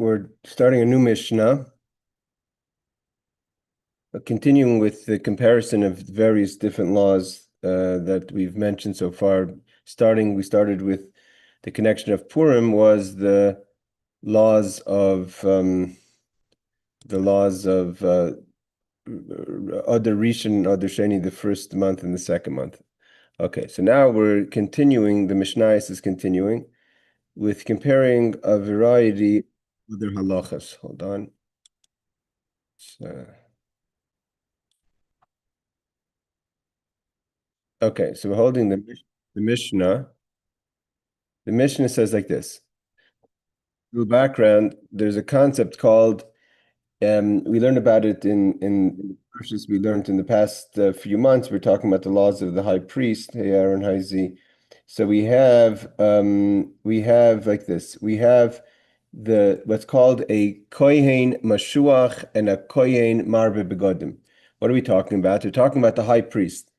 we're starting a new Mishnah, continuing with the comparison of various different laws that we've mentioned so far. We started with the connection of Purim was the laws of Adar Rishon, Adar Sheni, the first month and the second month. Okay, so now we're continuing. The Mishnah is continuing with comparing a variety of other halachas. Hold on. Okay, so we're holding the Mishnah. The Mishnah says like this. In the background, there's a concept called, we learned about it in verses we learned in the past few months. We're talking about the laws of the high priest, Hey Aaron Haizi. So we have like this. We have what's called a Kohen Mashuach and a Kohen Marbe Begodim. What are we talking about? We're talking about the high priest.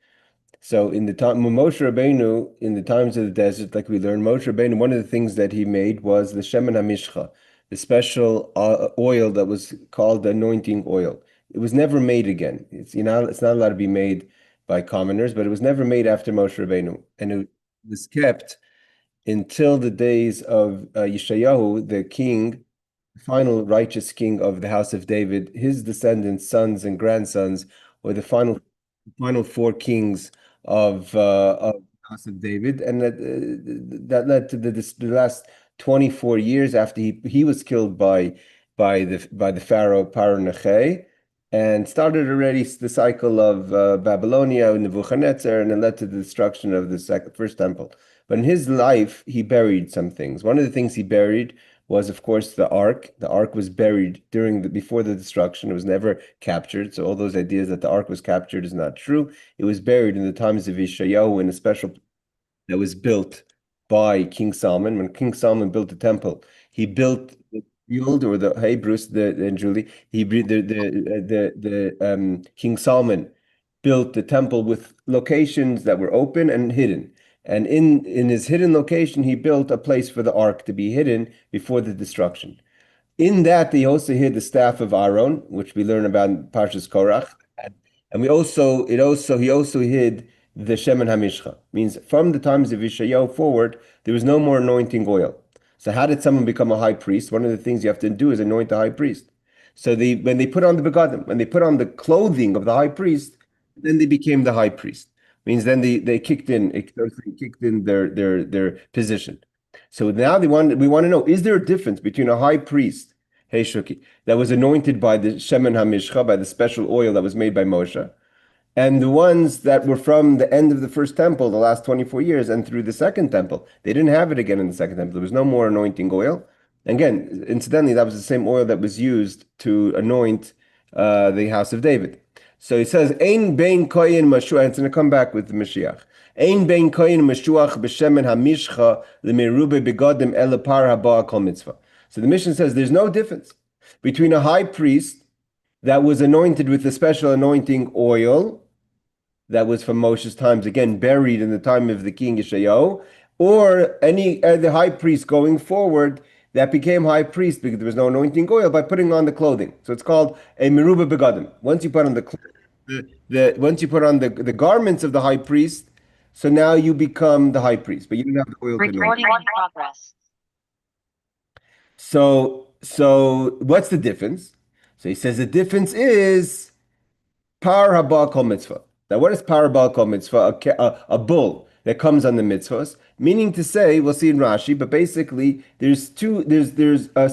So in the time Moshe Rabbeinu, in the times of the desert, like we learned, Moshe Rabbeinu, one of the things that he made was the Shemen HaMishcha, the special oil that was called the anointing oil. It was never made again. It's not allowed to be made by commoners, but it was never made after Moshe Rabbeinu, and it was kept until the days of Yeshayahu, the king, the final righteous king of the house of David. His descendants, sons and grandsons, were the final four kings of house of David, and that led to the last 24 years after he was killed by the Pharaoh Paro Neche, and started already the cycle of Babylonia and Nebuchadnezzar, and it led to the destruction of the first temple. But in his life, he buried some things. One of the things he buried was, of course, the ark. The ark was buried before the destruction. It was never captured. So all those ideas that the ark was captured is not true. It was buried in the times of Yeshayahu in a special that was built by King Solomon. When King Solomon built the temple, he built the field, or hey Bruce and Julie, King Solomon built the temple with locations that were open and hidden. And in his hidden location, he built a place for the ark to be hidden before the destruction. In that, he also hid the staff of Aaron, which we learn about in Parshas Korach, and he also hid the Shemen HaMishcha. Means from the times of Yeshayahu forward, there was no more anointing oil. So how did someone become a high priest? One of the things you have to do is anoint the high priest. So when they put on the begadim, when they put on the clothing of the high priest, then they became the high priest. Means then they kicked in their position. So now we want to know, is there a difference between a high priest, hey Shuki, that was anointed by the Shemen HaMishcha, by the special oil that was made by Moshe, and the ones that were from the end of the first temple, the last 24 years, and through the second temple? They didn't have it again in the second temple. There was no more anointing oil. Again, incidentally, that was the same oil that was used to anoint the house of David. So he says, Ein bein koyin mashuach, and it's going to come back with the Mashiach. Ein bein koyin mashuach b'shemen hamishcha l'merube begodim ele par haba kol mitzvah. So the Mishnah says there's no difference between a high priest that was anointed with the special anointing oil that was from Moshe's times, again buried in the time of the king Yeshayahu, or any the high priest going forward that became high priest because there was no anointing oil by putting on the clothing. So it's called a meruba begadim. Once you put on the garments of the high priest, so now you become the high priest, but you don't have the oil to anoint. Recording in progress. So what's the difference? So he says the difference is par haba kol mitzvah. Now, what is par haba kol mitzvah? A bull that comes on the mitzvahs, meaning to say, we'll see in Rashi, but basically there's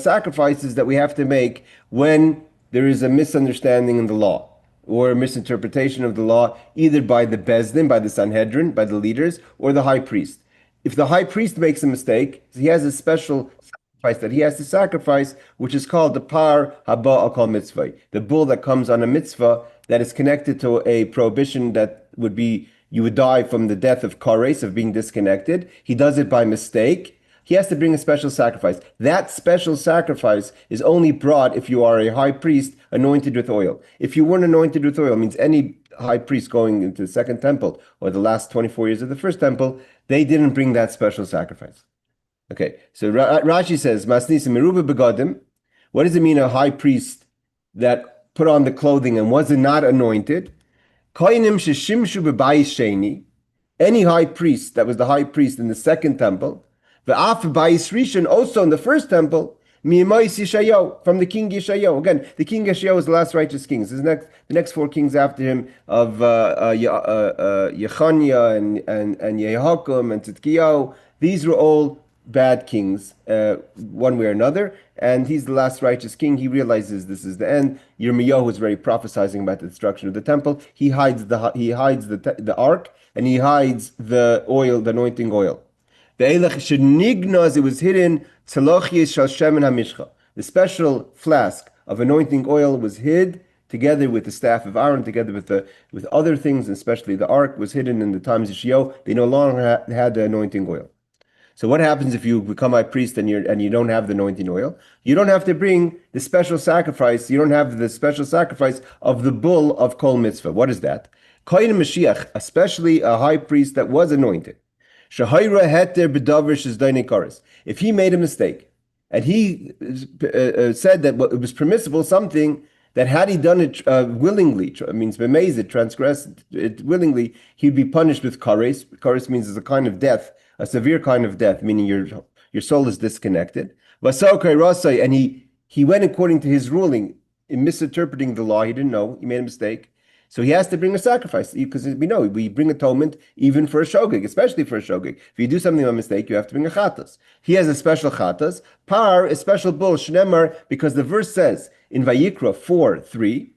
sacrifices that we have to make when there is a misunderstanding in the law or a misinterpretation of the law, either by the Bezdin, by the Sanhedrin, by the leaders, or the high priest. If the high priest makes a mistake, he has a special sacrifice that he has to sacrifice, which is called the par haba kol mitzvah, the bull that comes on a mitzvah that is connected to a prohibition that would be you would die from the death of kares, of being disconnected. He does it by mistake. He has to bring a special sacrifice. That special sacrifice is only brought if you are a high priest anointed with oil. If you weren't anointed with oil, means any high priest going into the second temple or the last 24 years of the first temple, they didn't bring that special sacrifice. Okay, so Rashi says, Masnisim meruba begadim, What does it mean, a high priest that put on the clothing and was not anointed? Kohanim sheshimshu b'bayis sheni, any high priest that was the high priest in the second temple, ve'af b'bayis rishon, also in the first temple, mi'emois Yeshayahu, from the king Yeshayahu. Again, the king Yeshayahu was the last righteous king. The next four kings after him of Yechaniah and Yehoiakim and Tzidkiyahu, these were all bad kings, one way or another, and he's the last righteous king. He realizes this is the end. Yirmiyahu was very prophesying about the destruction of the temple. He hides the ark, and he hides the oil, the anointing oil. It was hidden. The special flask of anointing oil was hid together with the staff of Aaron, together with other things, especially the ark was hidden in the times of Shio. They no longer had the anointing oil. So what happens if you become a priest and you don't have the anointing oil? You don't have to bring the special sacrifice. You don't have the special sacrifice of the bull of Kol Mitzvah. What is that? Kohen Mashiach, especially a high priest that was anointed. If he made a mistake and he said that it was permissible, something that had he done it willingly, it means bemazed, transgressed it willingly, he'd be punished with kares. Kares means it's a kind of death, a severe kind of death, meaning your soul is disconnected. And he went according to his ruling, in misinterpreting the law. He didn't know, he made a mistake. So he has to bring a sacrifice, because we know we bring atonement even for a shogeg, especially for a shogeg. If you do something by mistake, you have to bring a chatas. He has a special chatas, a special bull, shnemar, because the verse says in Vayikra 4:3,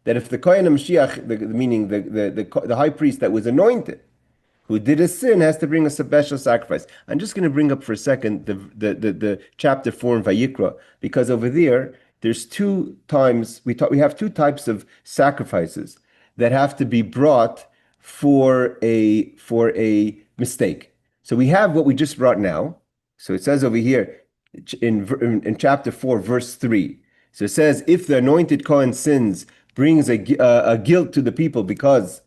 that if the Kohen Mashiach, meaning the high priest that was anointed, who did a sin, has to bring a special sacrifice. I'm just going to bring up for a second the chapter 4 in Vayikra, because over there's two times we have two types of sacrifices that have to be brought for a mistake. So we have what we just brought now. So it says over here in chapter 4, verse 3. So it says, if the anointed Kohen sins, brings a guilt to the people, because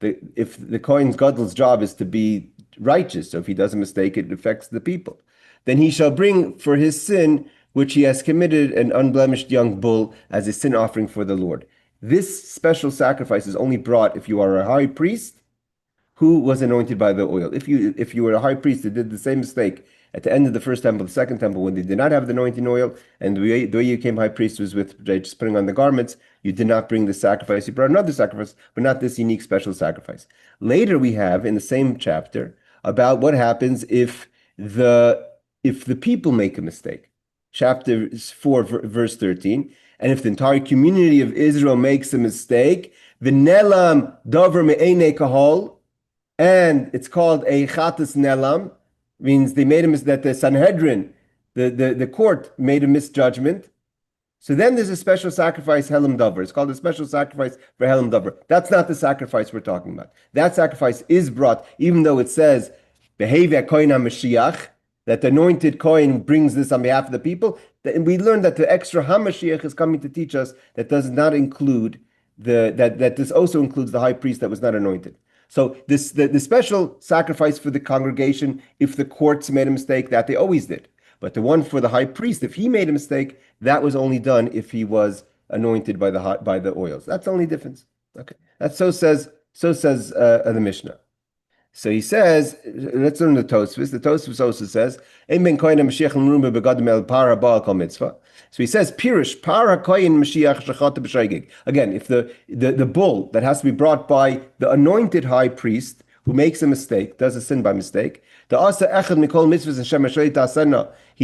if the Kohen Gadol's job is to be righteous, so if he does a mistake, it affects the people, then he shall bring for his sin, which he has committed, an unblemished young bull as a sin offering for the Lord. This special sacrifice is only brought if you are a high priest who was anointed by the oil. If you were a high priest that did the same mistake at the end of the first temple, the second temple, when they did not have the anointing oil, and the way you became high priest was with just putting on the garments, you did not bring the sacrifice. You brought another sacrifice, but not this unique special sacrifice. Later we have, in the same chapter, about what happens if the people make a mistake. Chapter 4, verse 13. And if the entire community of Israel makes a mistake, v'nelam dover me'enei kahol, and it's called a chatas nelam, means they made a mistake, that the Sanhedrin, the court, made a misjudgment. So then there's a special sacrifice, helam dover. It's called a special sacrifice for helam dover. That's not the sacrifice we're talking about. That sacrifice is brought, even though it says, behavior kohen HaMashiach, that the anointed Kohen brings this on behalf of the people. And we learned that the extra HaMashiach is coming to teach us that does not include that this also includes the high priest that was not anointed. So the special sacrifice for the congregation, if the courts made a mistake, that they always did. But the one for the high priest, if he made a mistake, that was only done if he was anointed by the oils. That's the only difference. Okay, that so says the Mishnah. So he says, let's learn the Tosfos. The Tosfos also says, so he says, Pirish, para kohen Mashiach shachata b'shaygig. Again, if the bull that has to be brought by the anointed high priest who makes a mistake, does a sin by mistake, he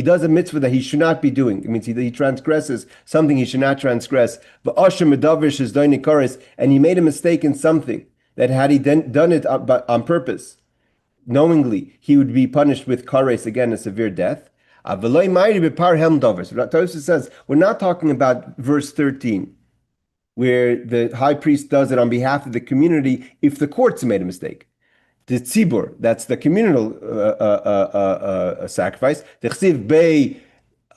does a mitzvah that he should not be doing. It means he transgresses something he should not transgress. And he made a mistake in something that had he done it on purpose, knowingly, he would be punished with kares, again, a severe death. Tosfos says, we're not talking about verse 13, where the high priest does it on behalf of the community if the courts made a mistake. The tzibur, that's the communal sacrifice. The chsiv bei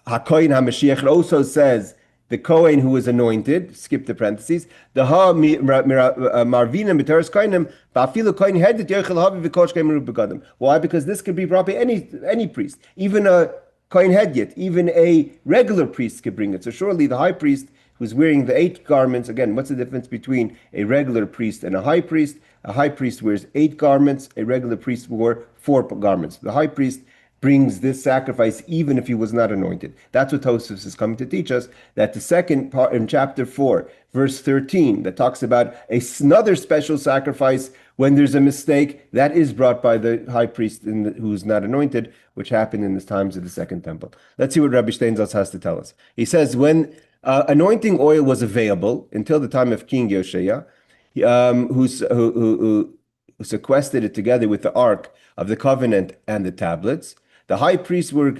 hakohen HaMashiach also says, the Kohen who was anointed, skip the parentheses, the marvina mitaras kohenim, ba'afilu kohen hedet yochel havi v'kosh kemeru begadim. Why? Because this can be brought by any priest, even a Kohen Hedyet, even a regular priest could bring it. So surely the high priest who's wearing the 8 garments, again, what's the difference between a regular priest and a high priest? A high priest wears 8 garments, a regular priest wore 4 garments. The high priest brings this sacrifice even if he was not anointed. That's what Tosfos is coming to teach us, that the second part in chapter 4, verse 13, that talks about another special sacrifice when there's a mistake, that is brought by the high priest who's not anointed, which happened in the times of the Second Temple. Let's see what Rabbi Steinsaltz has to tell us. He says, when anointing oil was available until the time of King Yoshea, who sequestered it together with the Ark of the Covenant and the tablets, the high priests were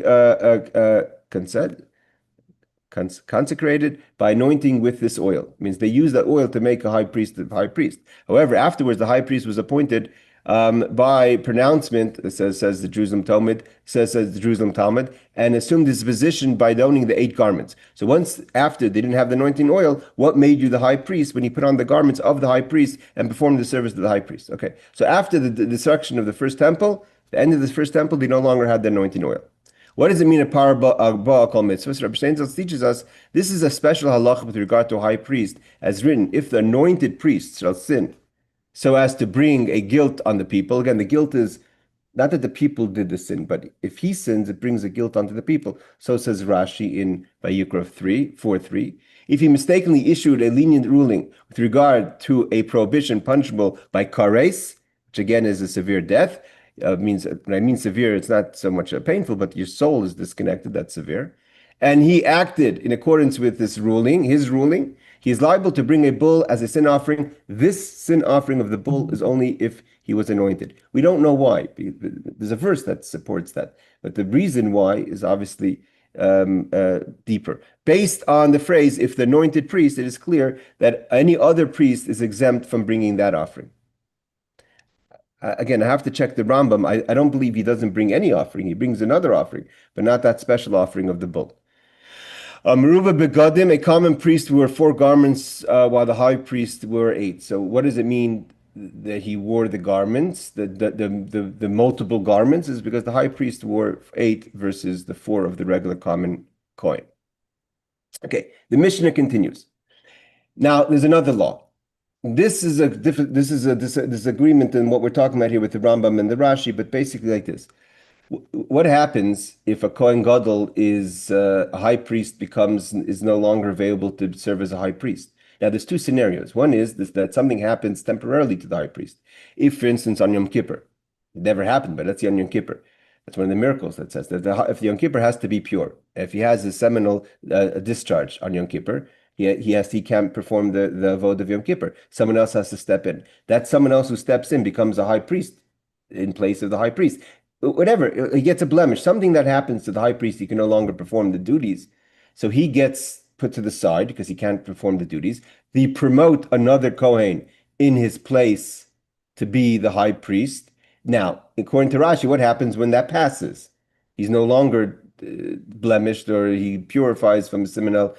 consecrated by anointing with this oil. It means they used that oil to make a high priest the high priest. However, afterwards, the high priest was appointed by pronouncement, says the Jerusalem Talmud, says the Jerusalem Talmud, and assumed his position by donning the 8 garments. So once after they didn't have the anointing oil, what made you the high priest when he put on the garments of the high priest and performed the service of the high priest? Okay, so after the destruction of the first temple, the end of the first temple, they no longer had the anointing oil. What does it mean a par ba'a kol mitzvahs? Rabbi Steinsaltz teaches us this is a special halacha with regard to a high priest, as written, if the anointed priest shall sin so as to bring a guilt on the people. Again, the guilt is not that the people did the sin, but if he sins, it brings a guilt onto the people. So says Rashi in Vayikra 4:3. If he mistakenly issued a lenient ruling with regard to a prohibition punishable by kares, which again is a severe death, means when I mean severe, it's not so much painful, but your soul is disconnected, that's severe. And he acted in accordance with this ruling, his ruling, he is liable to bring a bull as a sin offering. This sin offering of the bull is only if he was anointed. We don't know why. There's a verse that supports that. But the reason why is obviously deeper. Based on the phrase, if the anointed priest, it is clear that any other priest is exempt from bringing that offering. Again, I have to check the Rambam. I don't believe he doesn't bring any offering. He brings another offering, but not that special offering of the bull. Meruva begadim, a common priest wore 4 garments, while the high priest wore 8. So what does it mean that he wore the garments, the multiple garments? Is because the high priest wore 8 versus the 4 of the regular common coin. Okay, the Mishnah continues. Now, there's another law. This is a disagreement in what we're talking about here with the Rambam and the Rashi, but basically like this. What happens if a Kohen Gadol is a high priest is no longer available to serve as a high priest? Now, there's 2 scenarios. One is that something happens temporarily to the high priest. If, for instance, on Yom Kippur, it never happened, but let's say on Yom Kippur, that's one of the miracles that says that if the Yom Kippur has to be pure, if he has a seminal discharge on Yom Kippur, he can't perform the avodah of Yom Kippur. Someone else has to step in. That someone else who steps in becomes a high priest in place of the high priest. Whatever, he gets a blemish, something that happens to the high priest, he can no longer perform the duties. So he gets put to the side because he can't perform the duties. They promote another Kohen in his place to be the high priest. Now, according to Rashi, what happens when that passes? He's no longer blemished, or he purifies from seminal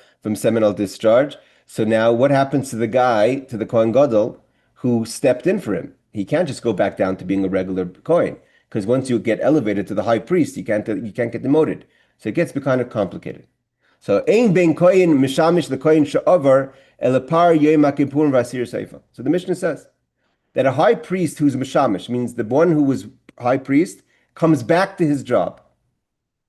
discharge. So now what happens to the Kohen Gadol who stepped in for him? He can't just go back down to being a regular Kohen, because once you get elevated to the high priest, you can't get demoted. So it gets kind of complicated. So ein ben kohen mishamish the kohen she'avar elapar yom kippur v'asir seifa. So the Mishnah says that a high priest who's mishamish, means the one who was high priest, comes back to his job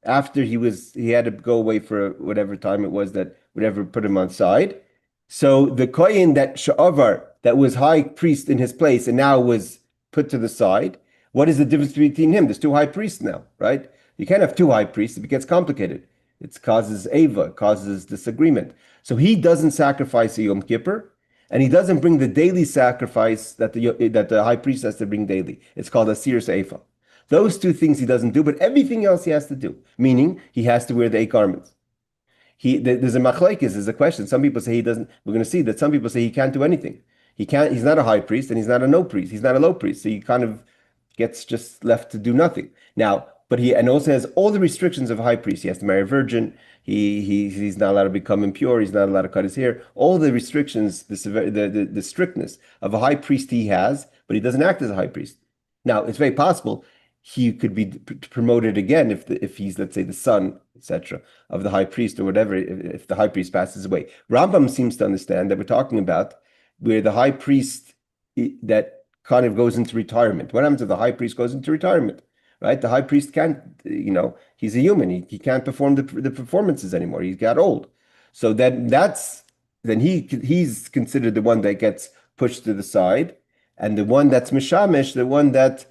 after he had to go away for whatever time it was that whatever put him on side. So the kohen that she'avar, that was high priest in his place and now was put to the side, what is the difference between him? There's 2 high priests now, right? You can't have 2 high priests. It gets complicated. It causes Ava, causes disagreement. So he doesn't sacrifice a Yom Kippur, and he doesn't bring the daily sacrifice that the high priest has to bring daily. It's called a Asir Seifa. Those 2 things he doesn't do, but everything else he has to do, meaning he has to wear the 8 garments. There's a machlekes, there's a question. Some people say he doesn't. We're going to see that some people say he can't do anything. He's not a high priest, and he's not a no priest. He's not a low priest. So he kind of gets just left to do nothing. Now, but he also has all the restrictions of a high priest. He has to marry a virgin. He's not allowed to become impure. He's not allowed to cut his hair. All the restrictions, the strictness of a high priest he has, but he doesn't act as a high priest. Now, it's very possible he could be promoted again if he's, let's say, the son, etc., of the high priest or whatever, if the high priest passes away. Rambam seems to understand that we're talking about where the high priest that kind of goes into retirement. What happens if the high priest goes into retirement? Right? The high priest can't, he's a human. He can't perform the performances anymore. He got old. So then he's considered the one that gets pushed to the side, and the one that's mishamish, the one that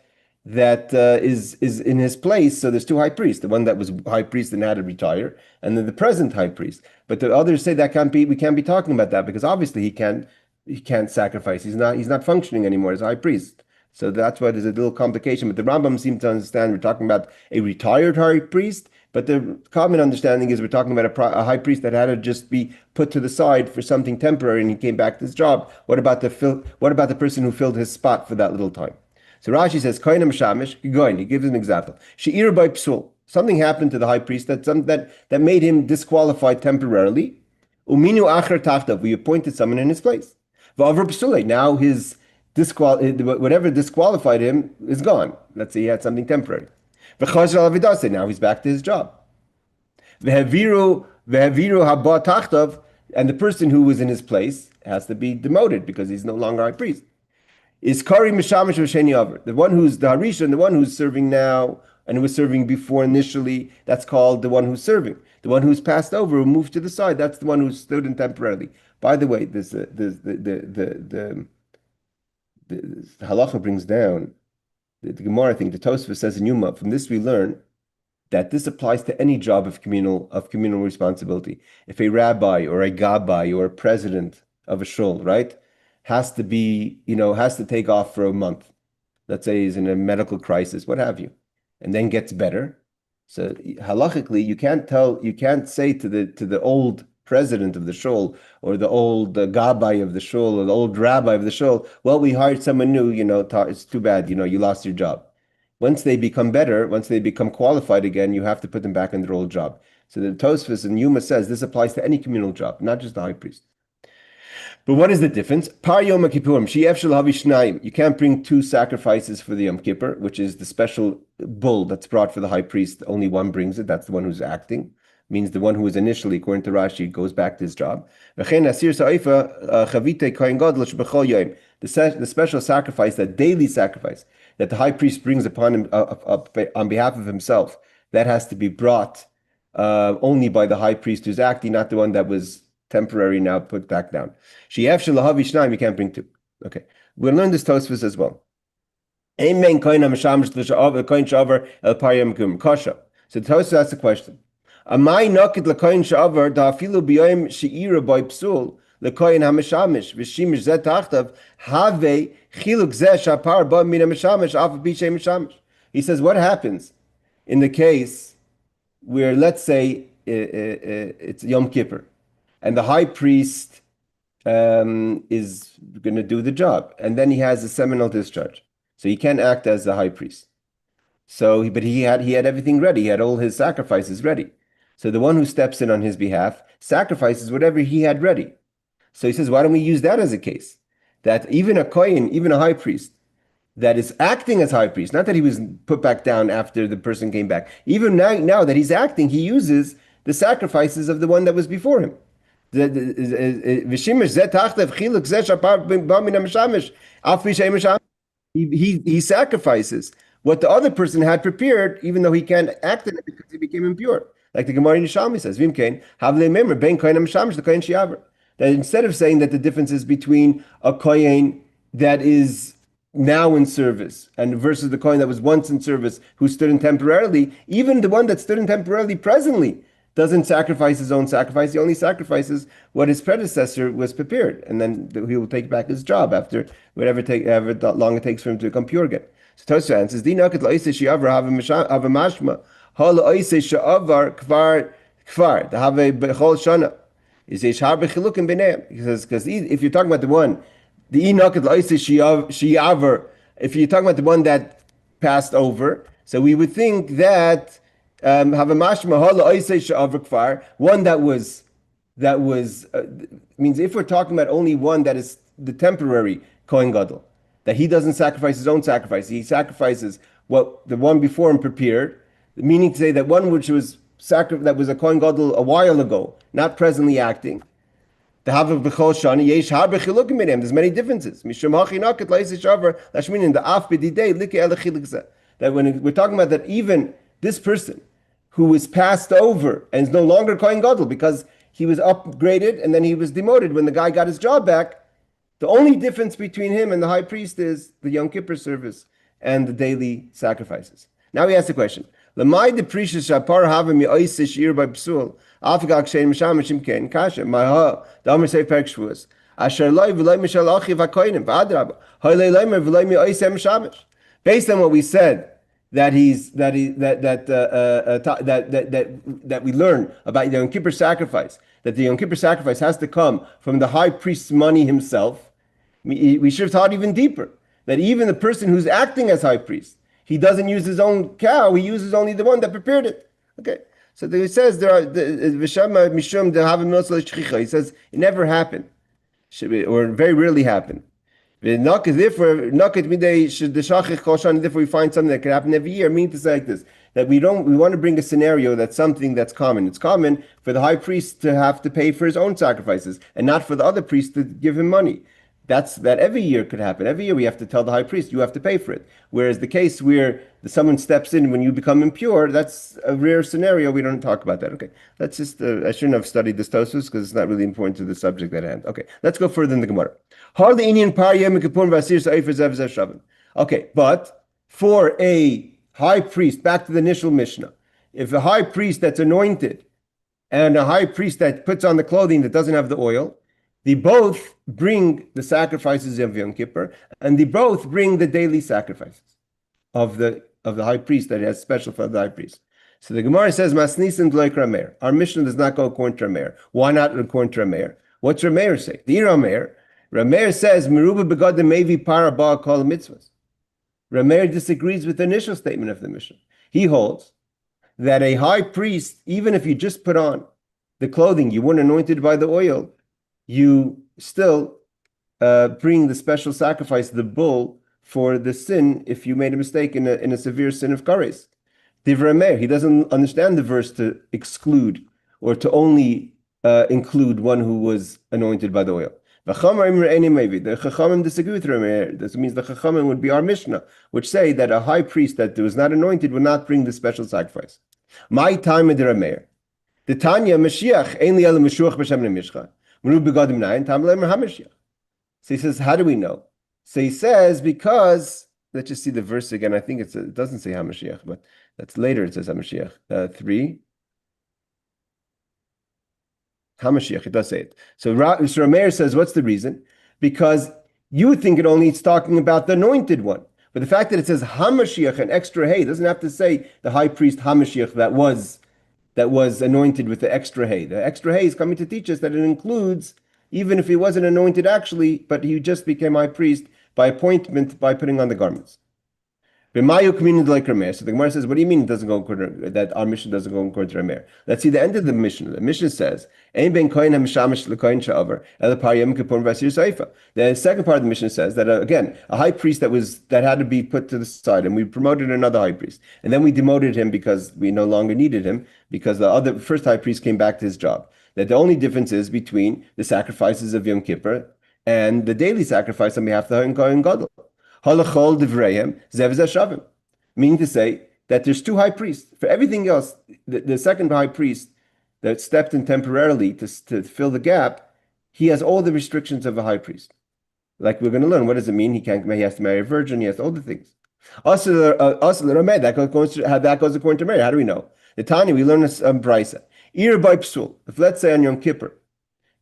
is in his place. So there's two high priests: the one that was high priest and had to retire, and then the present high priest. But the others say that we can't be talking about that because obviously he can't sacrifice. He's not functioning anymore as high priest. So that's why there's a little complication. But the Rambam seems to understand we're talking about a retired high priest. But the common understanding is we're talking about a high priest that had to just be put to the side for something temporary, and he came back to his job. What about the person who filled his spot for that little time? So Rashi says, Kohen Mishamish, he gives an example. She'ir by psul. Something happened to the high priest that made him disqualified temporarily. Uminu acher tachtav. We appointed someone in his place. V'avur psulei. Now whatever disqualified him is gone. Let's say he had something temporary. Now he's back to his job. Vehaviru haba tachtav, and the person who was in his place has to be demoted because he's no longer high priest. Is kari mishamish v'sheni aver, the one who's the harishon, the one who's serving now and who was serving before initially, that's called the one who's serving. The one who's passed over, who moved to the side, that's the one who stood in temporarily. By the way, the halacha brings down the Gemara. I think the Tosfos says in Yuma. From this we learn that this applies to any job of communal responsibility. If a rabbi or a gabbai or a president of a shul, right, has to take off for a month. Let's say he's in a medical crisis, what have you, and then gets better. So halachically, you can't say to the old president of the shul or the old gabbai of the shul or the old rabbi of the shul, well, we hired someone new, it's too bad, you lost your job. Once they become better, once they become qualified again, you have to put them back in their old job. So the Tosfos and Yuma says this applies to any communal job, not just the high priest. But what is the difference? Par Yom Kippurim, she'ef shel havi shnayim. You can't bring two sacrifices for the Yom Kippur, which is the special bull that's brought for the high priest. Only one brings it. That's the one who's acting. Means the one who was initially, according to Rashi, goes back to his job. The special sacrifice, that daily sacrifice that the high priest brings upon him on behalf of himself, that has to be brought only by the high priest who's acting, not the one that was temporary now put back down. You can't bring two. Okay, we'll learn this Tosfos as well. So the Tosfos asks the question. Amai naked lekoyin sha'avar da'afilu b'yoyim she'ira by psul lekoyin hameshamish v'shimish zeh tachtav have chiluk zeh shapar ba min hameshamish af b'shem meshamish. He says, what happens in the case where, let's say, it's Yom Kippur, and the high priest is going to do the job, and then he has a seminal discharge, so he can't act as the high priest. But he had everything ready. He had all his sacrifices ready. So the one who steps in on his behalf sacrifices whatever he had ready. So he says, why don't we use that as a case? That even a kohen, even a high priest, that is acting as high priest, not that he was put back down after the person came back. Even now that he's acting, he uses the sacrifices of the one that was before him. He sacrifices what the other person had prepared, even though he can't act in it because he became impure. Like the Gemara in Yishalmi says, that instead of saying that the difference is between a kohen that is now in service and versus the kohen that was once in service who stood in temporarily, even the one that stood in temporarily presently doesn't sacrifice his own sacrifice. He only sacrifices what his predecessor was prepared, and then he will take back his job after however long it takes for him to become pure again. So Tosfos answers, because if you're talking about the one, if you're talking about the one that passed over, so we would think that one that was means if we're talking about only one that is the temporary Kohen Gadol, that he doesn't sacrifice his own sacrifice, he sacrifices what the one before him prepared, meaning to say that one which was that was a Kohen Gadol a while ago, not presently acting. The Havav B'chol Shani Yesh Harbe Chilukim in him. There's many differences. Mishum Hachi Naket Laisish Avar Lashmin in the Af B'Didei Like El Chilikzeh. That when we're talking about that, even this person who was passed over and is no longer Kohen Gadol because he was upgraded and then he was demoted when the guy got his job back. The only difference between him and the high priest is the Yom Kippur service and the daily sacrifices. Now we ask the question: Lamai de precious shapar have mi oisish ir by psul afgak shein mishamishim ken kasha maha damer say perk shvus asher loy v'loy mishal achi v'koinim v'adrab haylay loymer v'loy mi oisem shamish. Based on what we said, that we learn about the Yom Kippur sacrifice, that the Yom Kippur sacrifice has to come from the high priest's money himself. We should have taught even deeper that even the person who's acting as high priest, he doesn't use his own cow; he uses only the one that prepared it. Okay, so he says there are He says it never happened, or very rarely happened. Therefore, we find something that can happen every year. Meaning to say like this: that we want to bring a scenario that's something that's common. It's common for the high priest to have to pay for his own sacrifices, and not for the other priest to give him money. That every year could happen. Every year we have to tell the high priest, you have to pay for it. Whereas the case where someone steps in when you become impure, that's a rare scenario. We don't talk about that. Okay, that's just, I shouldn't have studied this Tosfos because it's not really important to the subject at hand. Okay, let's go further in the Gemara. Okay, but for a high priest, back to the initial Mishnah, if a high priest that's anointed and a high priest that puts on the clothing that doesn't have the oil, they both bring the sacrifices of Yom Kippur, and they both bring the daily sacrifices of the high priest that has special for the high priest. So the Gemara says, Masnisin Dloik Rameir. Our Mishnah does not go according to Rameir. Why not according to Rameir? What's Rameir say? The Rameir says, Meruba begadim mevi para ba kol mitzvahs. Rameir disagrees with the initial statement of the Mishnah. He holds that a high priest, even if you just put on the clothing, you weren't anointed by the oil, you still bring the special sacrifice, the bull, for the sin if you made a mistake in a severe sin of kares. Divrei Meir, he doesn't understand the verse to exclude or to only include one who was anointed by the oil. The Chachamim disagree with Rameir. This means the Chachamim would be our Mishnah, which say that a high priest that was not anointed would not bring the special sacrifice. My time with Rameir. The Tanya Mashiach ein li el Meshuach b'shem Mishkan. So he says, how do we know? So he says, because, let's just see the verse again. I think it doesn't say HaMashiach, but that's later it says HaMashiach. 3. HaMashiach, it does say it. So Rameir says, what's the reason? Because you would think it's talking about the anointed one. But the fact that it says HaMashiach, an extra hey, doesn't have to say the high priest HaMashiach that was anointed with the extra hay. The extra hay is coming to teach us that it includes, even if he wasn't anointed actually, but he just became high priest by appointment by putting on the garments. So the Gemara says, what do you mean it doesn't go that our mission doesn't go according to Rameir? Let's see the end of the mission. The mission says, the second part of the mission says that again, a high priest that had to be put to the side, and we promoted another high priest, and then we demoted him because we no longer needed him because the first high priest came back to his job. That the only difference is between the sacrifices of Yom Kippur and the daily sacrifice on behalf of the Kohen Gadol. Halachol divrayim zev shavim, meaning to say that there's two high priests. For everything else, the second high priest that stepped in temporarily to fill the gap, he has all the restrictions of a high priest. Like we're going to learn, what does it mean? He has to marry a virgin. He has all the things. That goes according to Mary. How do we know? The Tanya, we learn this brisa. Ir by psul. If let's say on Yom Kippur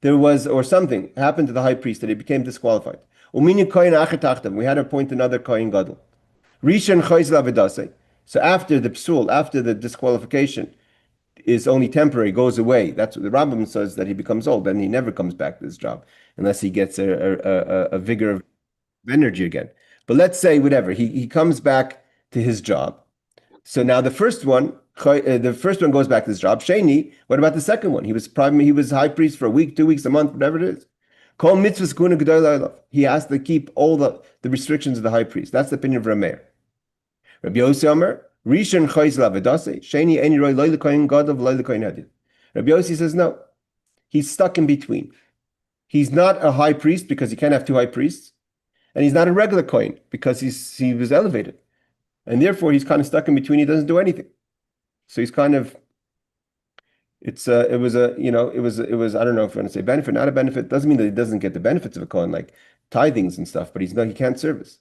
there was or something happened to the high priest that he became disqualified. We had to appoint another Kohen Gadol. So after the psul, after the disqualification is only temporary, goes away. That's what the Rambam says, that he becomes old, then he never comes back to this job unless he gets a vigor of energy again. But let's say whatever, he comes back to his job. So now the first one goes back to his job. Sheni, what about the second one? He was high priest for a week, 2 weeks, a month, whatever it is. Kol mitzvahs kuna. He has to keep all the restrictions of the high priest. That's the opinion of Rameir. Rabbi Yossi Omer, Rishon Chayz Lavedase, Sheni Eni Roy Loy Kohen Gadol Loy Kohen Hadid. Rabbi Yossi says no. He's stuck in between. He's not a high priest because he can't have two high priests, and he's not a regular Kohen because he was elevated, and therefore he's kind of stuck in between. He doesn't do anything, so he's kind of it was I don't know if you want to say benefit, not a benefit. Doesn't mean that he doesn't get the benefits of a Kohen like tithings and stuff, but he can't service.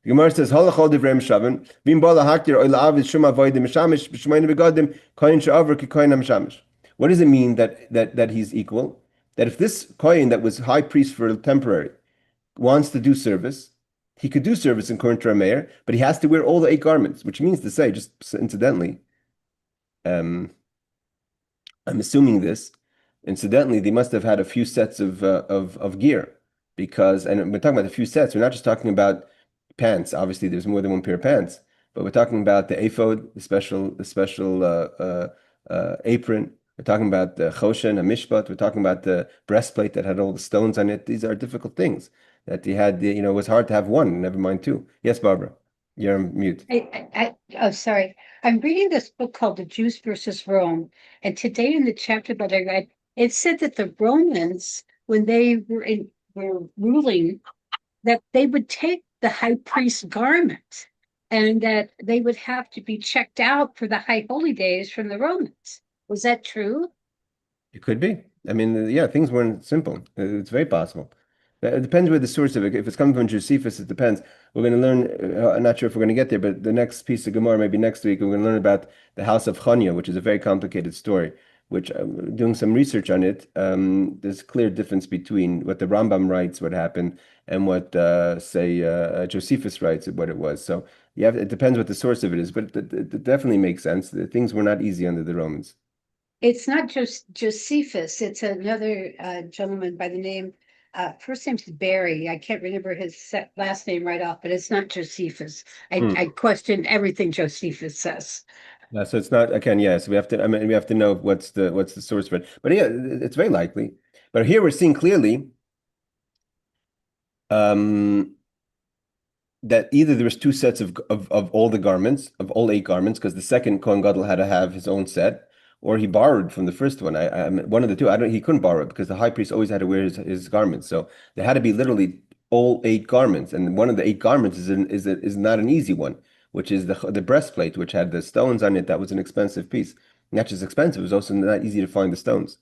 The Gemara says, "Halachol divrei mishaven, v'im bala haktir oil avid shum avodim mishamish b'shmayim begadim kohen she'aver ki kohen mishamish." What does it mean that he's equal? That if this kohen that was high priest for temporary wants to do service, he could do service in Kohen Meir, but he has to wear all the 8 garments, which means to say, just incidentally, I'm assuming this. Incidentally, they must have had a few sets of gear because, and we're talking about a few sets. We're not just talking about pants. Obviously, there's more than one pair of pants, but we're talking about the ephod, the special apron. We're talking about the choshen, a mishpat. We're talking about the breastplate that had all the stones on it. These are difficult things that they had. It was hard to have one, never mind two. Yes, Barbara, you're on mute. Oh, sorry. I'm reading this book called The Jews versus Rome, and today in the chapter that I read, it said that the Romans, when they were ruling, that they would take the high priest's garment, and that they would have to be checked out for the high holy days from the Romans. Was that true? It could be. I mean, yeah, things weren't simple. It's very possible. It depends where the source of it. If it's coming from Josephus, it depends. We're going to learn. I'm not sure if we're going to get there, but the next piece of Gemara, maybe next week, we're going to learn about the house of Chania, which is a very complicated story. Which, doing some research on it, there's a clear difference between what the Rambam writes, what happened, and what, say, Josephus writes, what it was. So it depends what the source of it is, but it definitely makes sense. Things were not easy under the Romans. It's not just Josephus. It's another gentleman by the name, first name's Barry. I can't remember his last name right off, but it's not Josephus. I question everything Josephus says. So it's not again. Yes, we have to. I mean, we have to know what's the source for it. But yeah, it's very likely. But here we're seeing clearly that either there was 2 sets of all the garments, of all 8 garments, because the second Kohen Gadol had to have his own set, or he borrowed from the first one. One of the two. He couldn't borrow it because the high priest always had to wear his garments. So there had to be literally all 8 garments, and one of the 8 garments is not an easy one, which is the breastplate, which had the stones on it. That was an expensive piece. Not just expensive, it was also not easy to find the stones.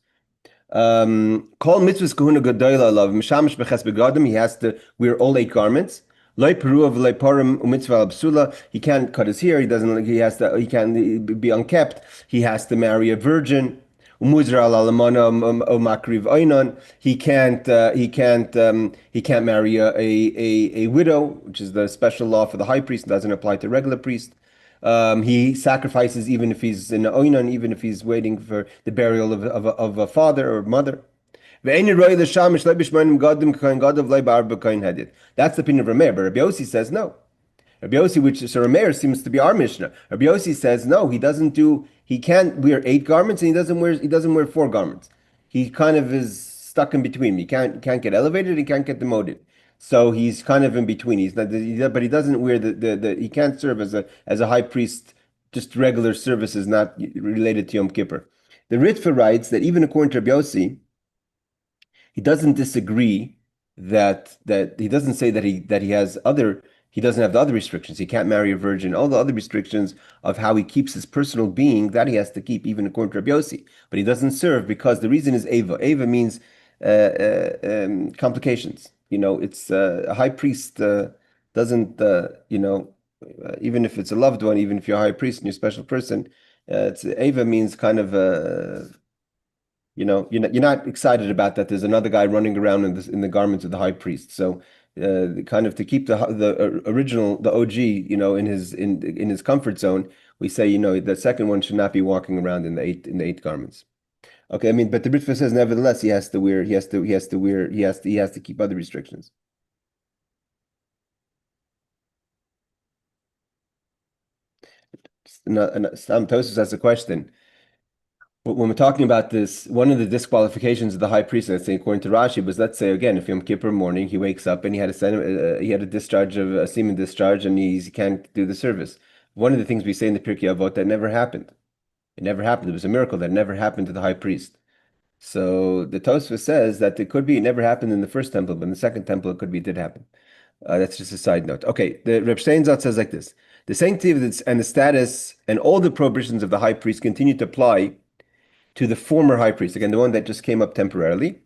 Call mitzvahs kahuna gadol alav mishamish beches begadim. He has to wear all 8 garments. Loi peru of loi parim umitzvah absula. He can't cut his hair. He doesn't. He has to. He can't be unkept. He has to marry a virgin. Umuzra al alamana o makriv oinon. He can't. He can't marry a widow, which is the special law for the high priest. It doesn't apply to regular priest. He sacrifices even if he's in oinon, even if he's waiting for the burial of a father or mother. That's the opinion of Rameir, but Rabbi Yossi says no. Rabbi Yossi, so Rameir seems to be our Mishnah. Rabbi Yossi says no, he can't wear 8 garments and he doesn't wear 4 garments. He kind of is stuck in between. He can't get elevated, he can't get demoted. So he's kind of in between. But he doesn't wear he can't serve as a high priest. Just regular service is not related to Yom Kippur. The Ritva writes that even according to Rabbi Yossi, he doesn't disagree that he doesn't say that he doesn't have the other restrictions. He can't marry a virgin. All the other restrictions of how he keeps his personal being that he has to keep, even according to Rabbi Yossi. But he doesn't serve because the reason is Eva. Eva means complications. It's a high priest doesn't even if it's a loved one, even if you're a high priest and you're a special person, Eva means kind of you're not excited about that. There's another guy running around in the garments of the high priest. So, kind of to keep the original, the OG, in his comfort zone, we say, the second one should not be walking around in the eight garments. Okay, I mean, but the Ritva says nevertheless he has to keep other restrictions. Tosus has a question. But when we're talking about this, one of the disqualifications of the high priest, let's say according to Rashi, was, let's say again, if Yom Kippur morning he wakes up and he had a discharge of a semen discharge and he can't do the service. One of the things we say in the Pirkei Avot, that never happened. It never happened. It was a miracle that never happened to the high priest. So the Tosfos says that it could be it never happened in the first temple, but in the second temple it could be it did happen. That's just a side note. Okay, the Reb Steinzat says like this: the sanctity and the status and all the prohibitions of the high priest continue to apply to the former high priest, again, the one that just came up temporarily.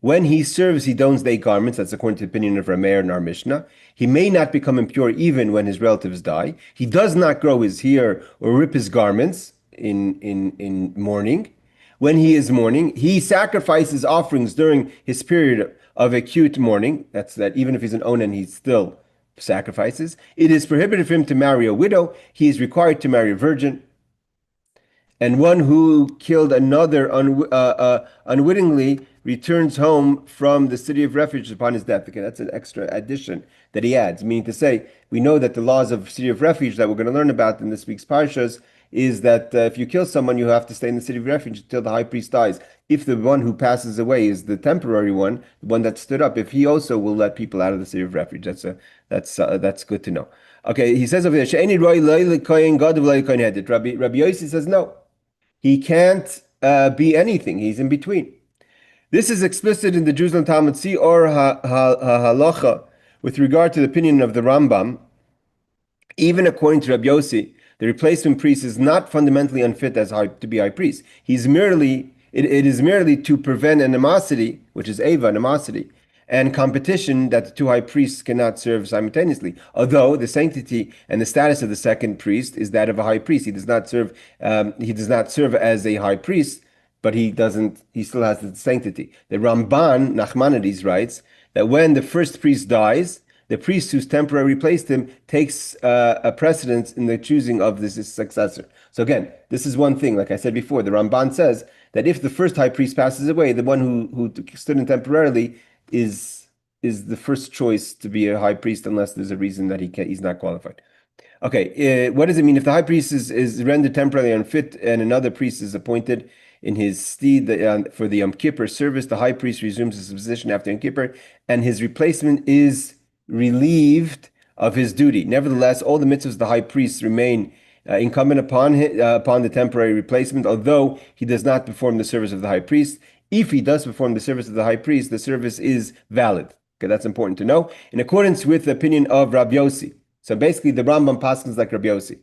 When he serves, he dons day garments. That's according to the opinion of Rameir and our Mishnah. He may not become impure even when his relatives die. He does not grow his hair or rip his garments in mourning. When he is mourning, he sacrifices offerings during his period of acute mourning. That's that even if he's an onan, he still sacrifices. It is prohibited for him to marry a widow. He is required to marry a virgin. And one who killed another unwittingly returns home from the city of refuge upon his death. Okay, that's an extra addition that he adds, meaning to say, we know that the laws of city of refuge that we're going to learn about in this week's parshas is that if you kill someone, you have to stay in the city of refuge until the high priest dies. If the one who passes away is the temporary one, the one that stood up, if he also will let people out of the city of refuge, that's good to know. Okay, he says over there, Kohen Gadol Rabbi Yossi says no. He can't be anything. He's in between. This is explicit in the Jerusalem Talmud Si or halacha with regard to the opinion of the Rambam. Even according to Rabbi Yossi, the replacement priest is not fundamentally unfit to be high priest. It is merely to prevent animosity, which is Eva, animosity, and competition that the two high priests cannot serve simultaneously. Although the sanctity and the status of the second priest is that of a high priest, he does not serve. He does not serve as a high priest, but he doesn't. He still has the sanctity. The Ramban Nachmanides writes that when the first priest dies, the priest who's temporarily replaced him takes a precedence in the choosing of this successor. So again, this is one thing. Like I said before, the Ramban says that if the first high priest passes away, the one who stood in temporarily is the first choice to be a high priest unless there's a reason that he's not qualified. Okay, what does it mean if the high priest is rendered temporarily unfit and another priest is appointed in his stead for the Yom Kippur service? The high priest resumes his position after Yom Kippur, and his replacement is relieved of his duty. Nevertheless, all the mitzvahs of the high priest remain incumbent upon the temporary replacement, although he does not perform the service of the high priest. If he does perform the service of the high priest, the service is valid. Okay, that's important to know. In accordance with the opinion of Rabbi Yossi. So basically, the Rambam paskins like Rabbi Yossi,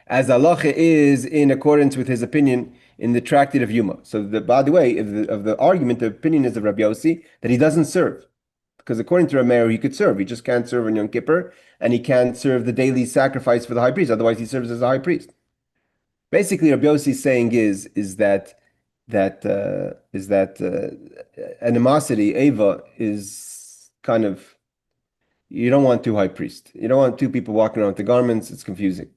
as halacha is in accordance with his opinion in the Tractate of Yuma. So, by the way, of the argument, the opinion is of Rabbi Yossi that he doesn't serve. Because according to Rameir, he could serve. He just can't serve on Yom Kippur, and he can't serve the daily sacrifice for the high priest. Otherwise, he serves as a high priest. Basically, Rabbi Yossi's saying is that animosity, Eva, is kind of, you don't want two high priests. You don't want two people walking around with the garments. It's confusing.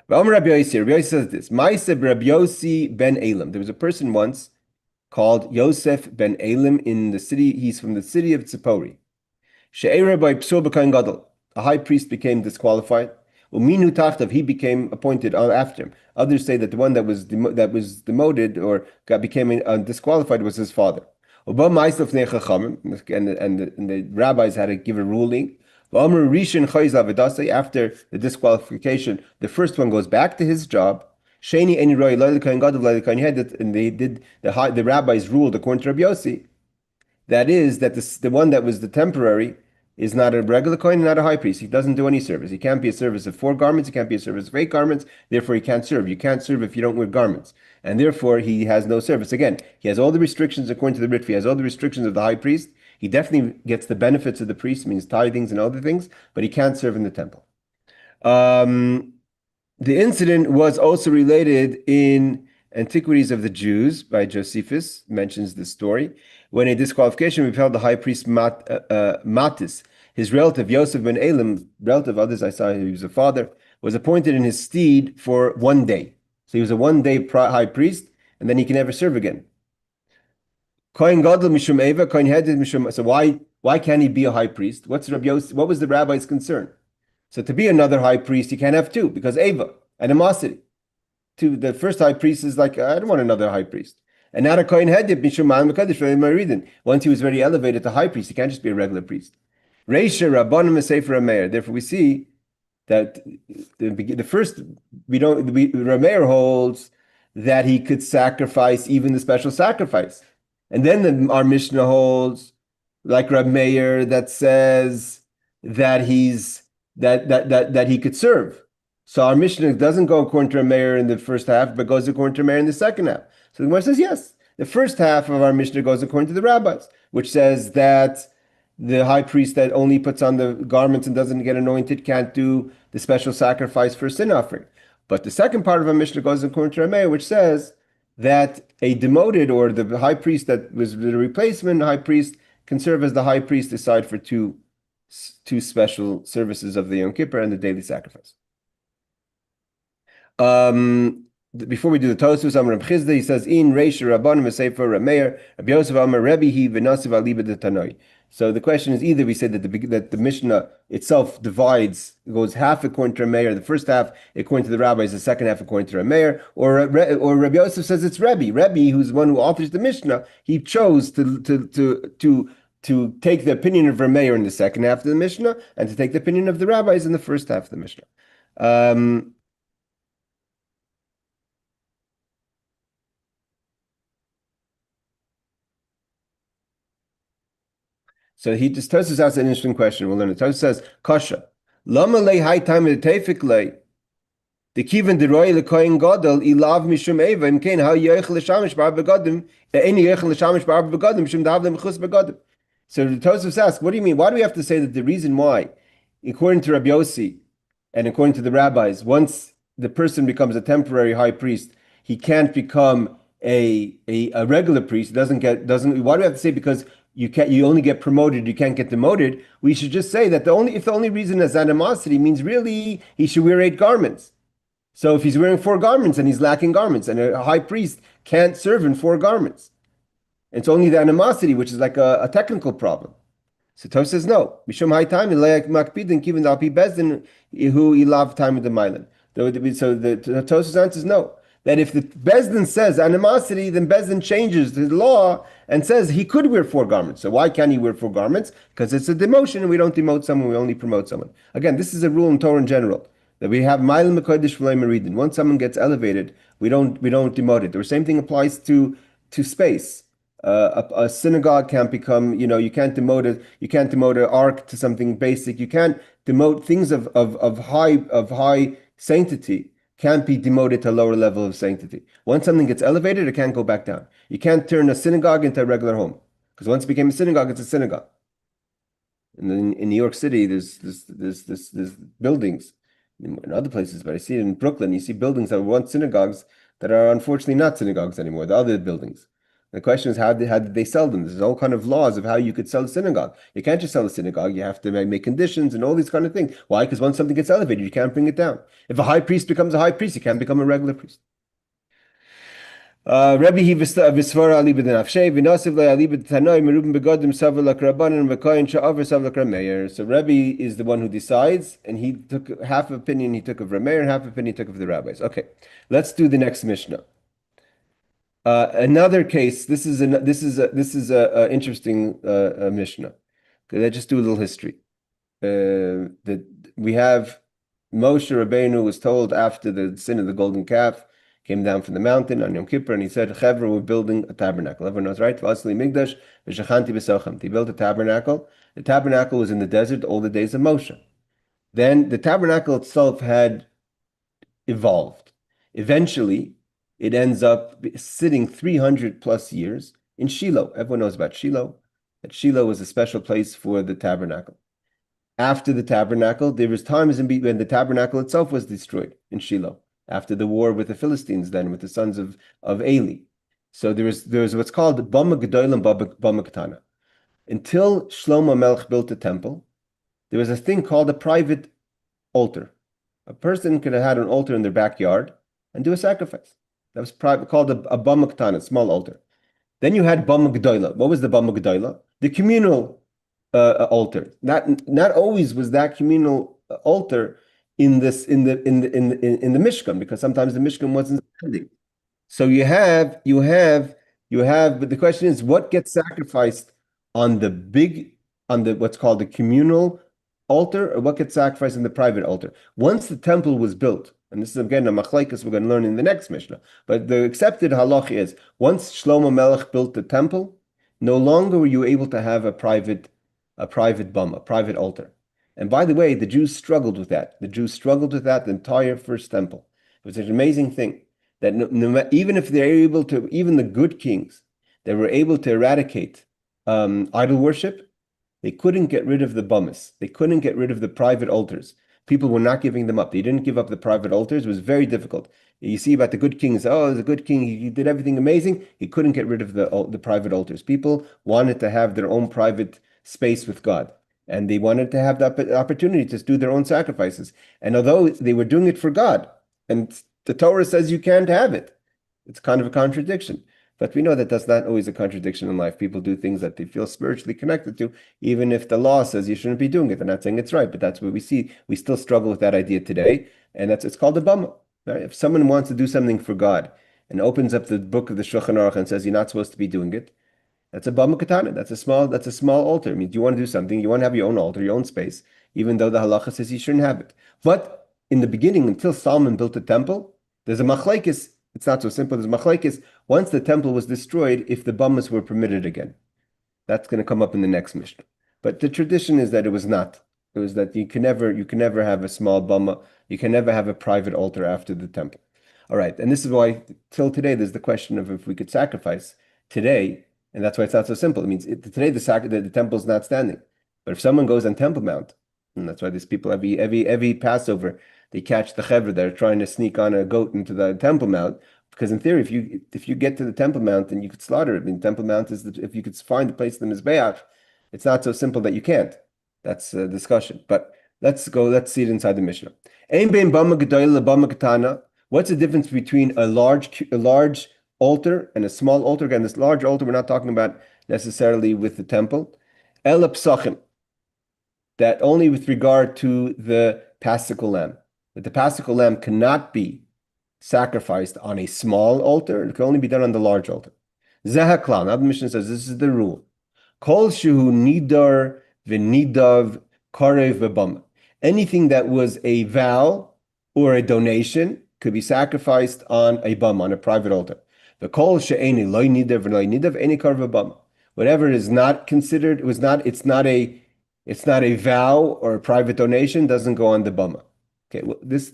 Rabbi Yossi says this: Ma'aseh Rabbi Yossi ben Elam. There was a person once called Yosef ben Elam in the city. He's from the city of Tzipori. She'era by Psul b'Kohen Gadol. A high priest became disqualified. Uminu tachtav, he became appointed after him. Others say that the one that was demoted or became disqualified was his father. And the rabbis had to give a ruling. After the disqualification, the first one goes back to his job. And the rabbis ruled according to Rabbi Yossi, that is, that the one that was the temporary is not a regular Kohen, not a high priest. He doesn't do any service. He can't be a service of 4 garments. He can't be a service of 8 garments. Therefore, he can't serve. You can't serve if you don't wear garments. And therefore, he has no service. Again, he has all the restrictions according to the Ritva. He has all the restrictions of the high priest. He definitely gets the benefits of the priest, means tithings and other things, but he can't serve in the temple. The incident was also related in Antiquities of the Jews by Josephus, mentions this story. When a disqualification repelled the high priest Matis, his relative Yosef ben Elam, relative others I saw he was a father, was appointed in his stead for 1 day. So he was a 1-day high priest, and then he can never serve again. Kohen Gadol mishum Eva, Kohen Gadol mishum. So why can't he be a high priest? What was the rabbi's concern? So to be another high priest, you can't have 2 because Eva, animosity. The first high priest is like, I don't want another high priest. And not a Kohen Gadol. Once he was already elevated to high priest, he can't just be a regular priest. Reisha Rabbanim Sefer Rameir. Therefore, we see that the first Rameir holds that he could sacrifice even the special sacrifice, and then our Mishnah holds like Rab Meir that says that that he could serve. So our Mishnah doesn't go according to Rab Meir in the first half, but goes according to Rab Meir in the second half. So the Gemara says yes. The first half of our Mishnah goes according to the rabbis, which says that the high priest that only puts on the garments and doesn't get anointed can't do the special sacrifice for a sin offering. But the second part of our Mishnah goes according to Rameh, which says that a demoted or the high priest that was the replacement high priest can serve as the high priest aside for two special services of the Yom Kippur and the daily sacrifice. Before we do the Tosfos, Amar Reb Chizda, he says, "In Reish Rabbanim v'Sefer Rameir, Rabbi Yosef Amar Rebbe he v'Nasiv Aliba de Tanoi." So the question is either we say that the Mishnah itself goes half according to Rameir, the first half according to the rabbis, the second half according to Rameir, or Rabbi Yosef says it's Rebbe. Rebbe, who's the one who authors the Mishnah, he chose to take the opinion of Rameir in the second half of the Mishnah and to take the opinion of the rabbis in the first half of the Mishnah. So he just Tosfos asks an interesting question. We'll learn it. Tosfos says, "Kasha, lama lei high time the tefik lei the Givon the royal Kohen Gadol ilav mishum eva imkein how yochel l'shamish bar begadim any yochel l'shamish bar begadim shum davle mechus begadim." So the Tosfos asks, what do you mean? Why do we have to say that the reason why, according to Rabbi Yossi and according to the rabbis, once the person becomes a temporary high priest, he can't become a regular priest? Why do we have to say because you only get promoted, you can't get demoted? We should just say that if the only reason is animosity means really he should wear 8 garments. So if he's wearing 4 garments and he's lacking garments, and a high priest can't serve in 4 garments, it's only the animosity, which is like a technical problem. So Tosfos says no. Mishum high time makpidin kivin alpi bezdin who ilav time with the mailan. So the Tosfos answers no. That if the Bezdin says animosity, then Bezdin changes the law and says he could wear 4 garments. So why can't he wear 4 garments? Because it's a demotion and we don't demote someone, we only promote someone. Again, this is a rule in Torah in general, that we have Mailim Mekodesh V'lei Meridin. Once someone gets elevated, we don't demote it. The same thing applies to space. A synagogue can't become, you can't demote an ark to something basic. You can't demote things of high sanctity. Can't be demoted to a lower level of sanctity. Once something gets elevated, it can't go back down. You can't turn a synagogue into a regular home, because once it became a synagogue, it's a synagogue. And then in New York City, there's buildings. In other places, but I see it in Brooklyn. You see buildings that were once synagogues that are unfortunately not synagogues anymore. The other buildings. The question is, how did they sell them? There's all kind of laws of how you could sell a synagogue. You can't just sell a synagogue. You have to make conditions and all these kind of things. Why? Because once something gets elevated, you can't bring it down. If a high priest becomes a high priest, he can't become a regular priest. Rabbi he v'svara ali b'den afshei v'nasiv le ali b'tanoi merubim begodim savla krabanan v'koyin sha'aver savla krameir. So Rabbi is the one who decides, and he took half opinion he took of Rameir and half opinion he took of the rabbis. Okay, let's do the next Mishnah. Another case. This is a interesting Mishnah. Let's just do a little history. That we have Moshe Rabbeinu was told after the sin of the golden calf came down from the mountain on Yom Kippur, and he said, "Chevra, we're building a tabernacle." Everyone knows, right? He built a tabernacle. The tabernacle was in the desert all the days of Moshe. Then the tabernacle itself had evolved. Eventually, it ends up sitting 300 plus years in Shiloh. Everyone knows about Shiloh. That Shiloh was a special place for the tabernacle. After the tabernacle, there was times when the tabernacle itself was destroyed in Shiloh. After the war with the Philistines, then with the sons of Eli. So there was what's called Bamah Gadol and Bamah Ketana. Until Shlomo Melech built the temple, there was a thing called a private altar. A person could have had an altar in their backyard and do a sacrifice. That was called a Bamah Ketana, small altar. Then you had Bamah Gedolah. What was the Bamah Gedolah? The communal altar. Not always was that communal altar in the Mishkan, because sometimes the Mishkan wasn't standing. So you have but the question is, what gets sacrificed on the what's called the communal altar, or what gets sacrificed in the private altar? Once the temple was built, and this is again a machlekes we're going to learn in the next Mishnah, but the accepted halach is, once Shlomo Melech built the temple, no longer were you able to have a private bamah, a private altar. And by the way, the Jews struggled with that. The Jews struggled with that the entire first temple. It was an amazing thing that even if they're able to, even the good kings, they were able to eradicate idol worship, they couldn't get rid of the bamahs. They couldn't get rid of the private altars. People were not giving them up. They didn't give up the private altars. It was very difficult. You see about the good kings. Oh, the good king, he did everything amazing. He couldn't get rid of the private altars. People wanted to have their own private space with God. And they wanted to have the opportunity to do their own sacrifices. And although they were doing it for God, and the Torah says you can't have it, it's kind of a contradiction. But we know that that's not always a contradiction in life. People do things that they feel spiritually connected to, even if the law says you shouldn't be doing it. They're not saying it's right, but that's what we see. We still struggle with that idea today, and it's called a bamah. Right? If someone wants to do something for God and opens up the book of the Shulchan Aruch and says you're not supposed to be doing it, that's a bamah katana. That's a small altar. I mean, do you want to do something? You want to have your own altar, your own space, even though the halacha says you shouldn't have it. But in the beginning, until Solomon built the temple, there's a machlekes. It's not so simple. There's a machlekes. Once the temple was destroyed, if the bamahs were permitted again, that's going to come up in the next Mishnah. But the tradition is that it was not. It was that you can never have a small bamah. You can never have a private altar after the temple. All right, and this is why till today there's the question of if we could sacrifice today. And that's why it's not so simple. It means today the temple is not standing. But if someone goes on Temple Mount, and that's why these people every Passover, they catch the chevra that are trying to sneak on a goat into the Temple Mount. Because in theory, if you get to the Temple Mount, then you could slaughter it. I mean, Temple Mount is if you could find the place in the Mizbeach, it's not so simple that you can't. That's a discussion. But let's see it inside the Mishnah. Ein bein bamah gedolah lebamah katana. What's the difference between a large altar and a small altar? Again, this large altar, we're not talking about necessarily with the temple. Ela psachim, that only with regard to the paschal lamb. That the paschal lamb cannot be sacrificed on a small altar. It can only be done on the large altar. Zehaklan, now the Mishnah says this is the rule. Kol shehu nidar v'nidav karev v'bamah. Anything that was a vow or a donation could be sacrificed on a bamah, on a private altar. The kol she'eni loy nidav v'loy nidav any karev v'bamah. Whatever is not considered, it's not a vow or a private donation, doesn't go on the bamah. Okay,